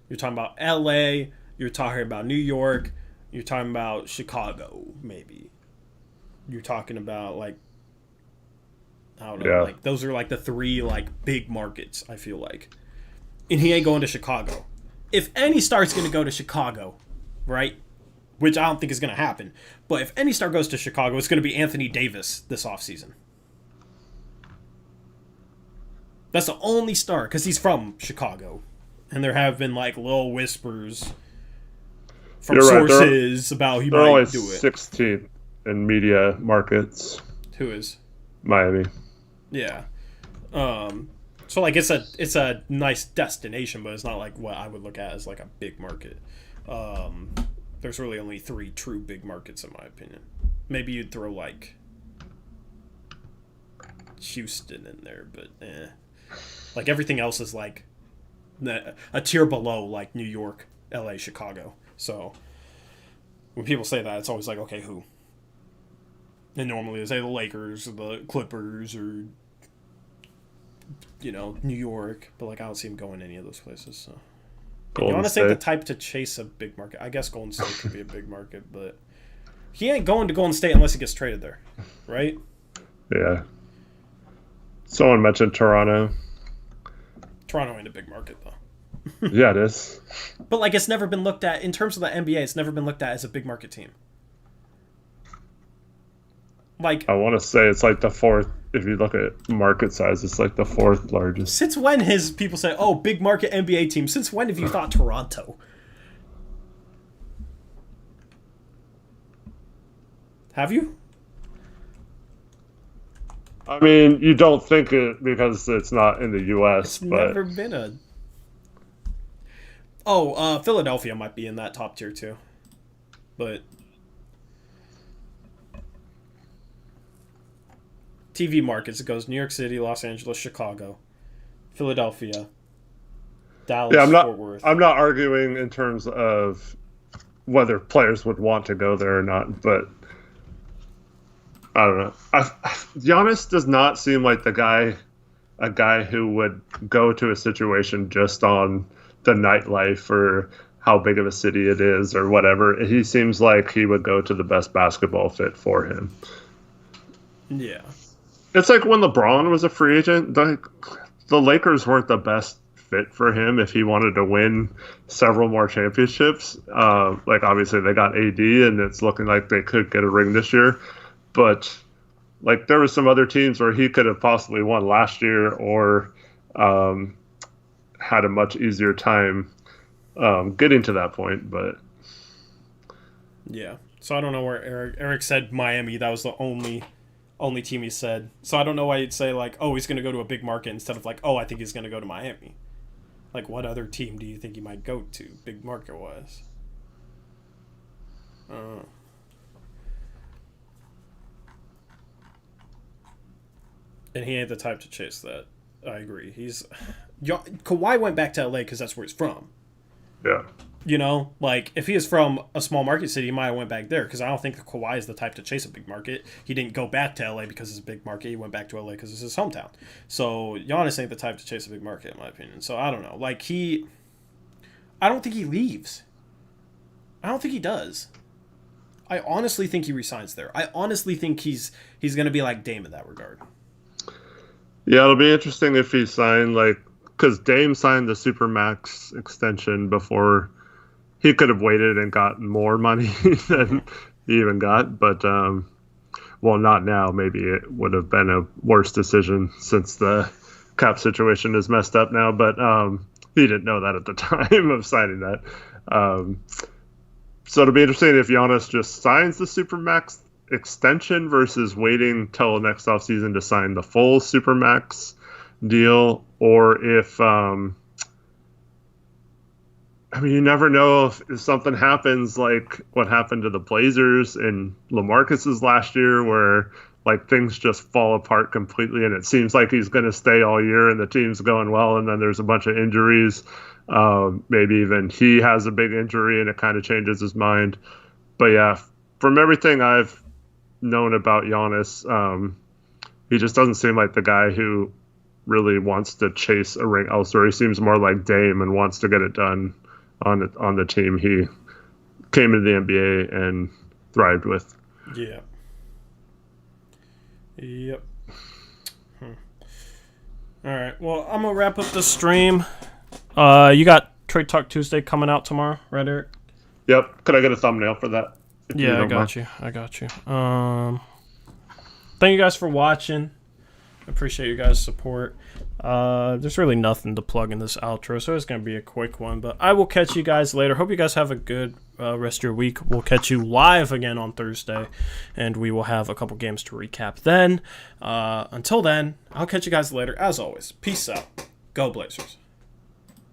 you're talking about LA. You're talking about New York. You're talking about Chicago, maybe. You're talking about like I don't know. Yeah. Like those are like the three like big markets. I feel like, and he ain't going to Chicago. If any star's going to go to Chicago, right? Which I don't think is going to happen. But if any star goes to Chicago, it's going to be Anthony Davis this offseason. That's the only star, because he's from Chicago. And there have been, like, little whispers from sources about he might do it. They're only 16th in media markets. Who is? Miami. Yeah. So, like, it's a nice destination, but it's not, like, what I would look at as, like, a big market. There's really only three true big markets, in my opinion. Maybe you'd throw, like, Houston in there, but like, everything else is, like, a tier below, like, New York, LA, Chicago. So, when people say that, it's always like, okay, who? And normally they say the Lakers, or the Clippers, or, you know, New York. But, like, I don't see them going any of those places, so. Giannis ain't the type to chase a big market. I guess Golden State could be a big market, but he ain't going to Golden State unless he gets traded there, right? Yeah. Someone mentioned Toronto. Toronto ain't a big market, though. Yeah, it is. But, like, it's never been looked at, in terms of the NBA, it's never been looked at as a big market team. Like, I want to say it's like the fourth, if you look at market size, it's like the fourth largest. Since when has people say, oh, big market NBA team? Since when have you thought Toronto? Have you? I mean, you don't think it because it's not in the U.S., It's but never been a... Oh, Philadelphia might be in that top tier, too. But... TV markets, it goes New York City, Los Angeles, Chicago, Philadelphia, Dallas, Fort Worth. I'm not arguing in terms of whether players would want to go there or not, but I don't know. Giannis does not seem like a guy who would go to a situation just on the nightlife or how big of a city it is or whatever. He seems like he would go to the best basketball fit for him. Yeah. It's like when LeBron was a free agent, the Lakers weren't the best fit for him if he wanted to win several more championships. Like, obviously, they got AD, and it's looking like they could get a ring this year. But, like, there were some other teams where he could have possibly won last year or had a much easier time getting to that point. But yeah. So I don't know where Eric said Miami. That was the only team he said. So I don't know why you'd say, like, oh, he's going to go to a big market instead of, like, oh, I think he's going to go to Miami. Like, what other team do you think he might go to, big market-wise? And he ain't the type to chase that. I agree. Kawhi went back to LA because that's where he's from. yeah. You know, like, if he is from a small market city, he might have went back there, because I don't think Kawhi is the type to chase a big market. He didn't go back to LA because it's a big market. He went back to LA because it's his hometown. So, Giannis ain't the type to chase a big market, in my opinion. So, I don't know. Like, I don't think he leaves. I don't think he does. I honestly think he resigns there. I honestly think he's going to be like Dame in that regard. Yeah, it'll be interesting if he signed, like, because Dame signed the Supermax extension before. He could have waited and gotten more money than he even got, but well, not now. Maybe it would have been a worse decision since the cap situation is messed up now. But he didn't know that at the time of signing that. So it'll be interesting if Giannis just signs the Supermax extension versus waiting till next offseason to sign the full Supermax deal, or if I mean, you never know if something happens like what happened to the Blazers in LaMarcus's last year, where like things just fall apart completely, and it seems like he's going to stay all year, and the team's going well, and then there's a bunch of injuries. Maybe even he has a big injury, and it kind of changes his mind. But yeah, from everything I've known about Giannis, he just doesn't seem like the guy who really wants to chase a ring elsewhere. He seems more like Dame and wants to get it done on the team he came into the NBA and thrived with. Yeah. Yep. All right. Well, I'm gonna wrap up the stream. You got Trade Talk Tuesday coming out tomorrow, right, Eric? Yep. Could I get a thumbnail for that? Yeah, I got you. Thank you guys for watching. I appreciate you guys' support. There's really nothing to plug in this outro, so it's going to be a quick one. But I will catch you guys later. Hope you guys have a good rest of your week. We'll catch you live again on Thursday, and we will have a couple games to recap then. Until then, I'll catch you guys later. As always, peace out. Go Blazers.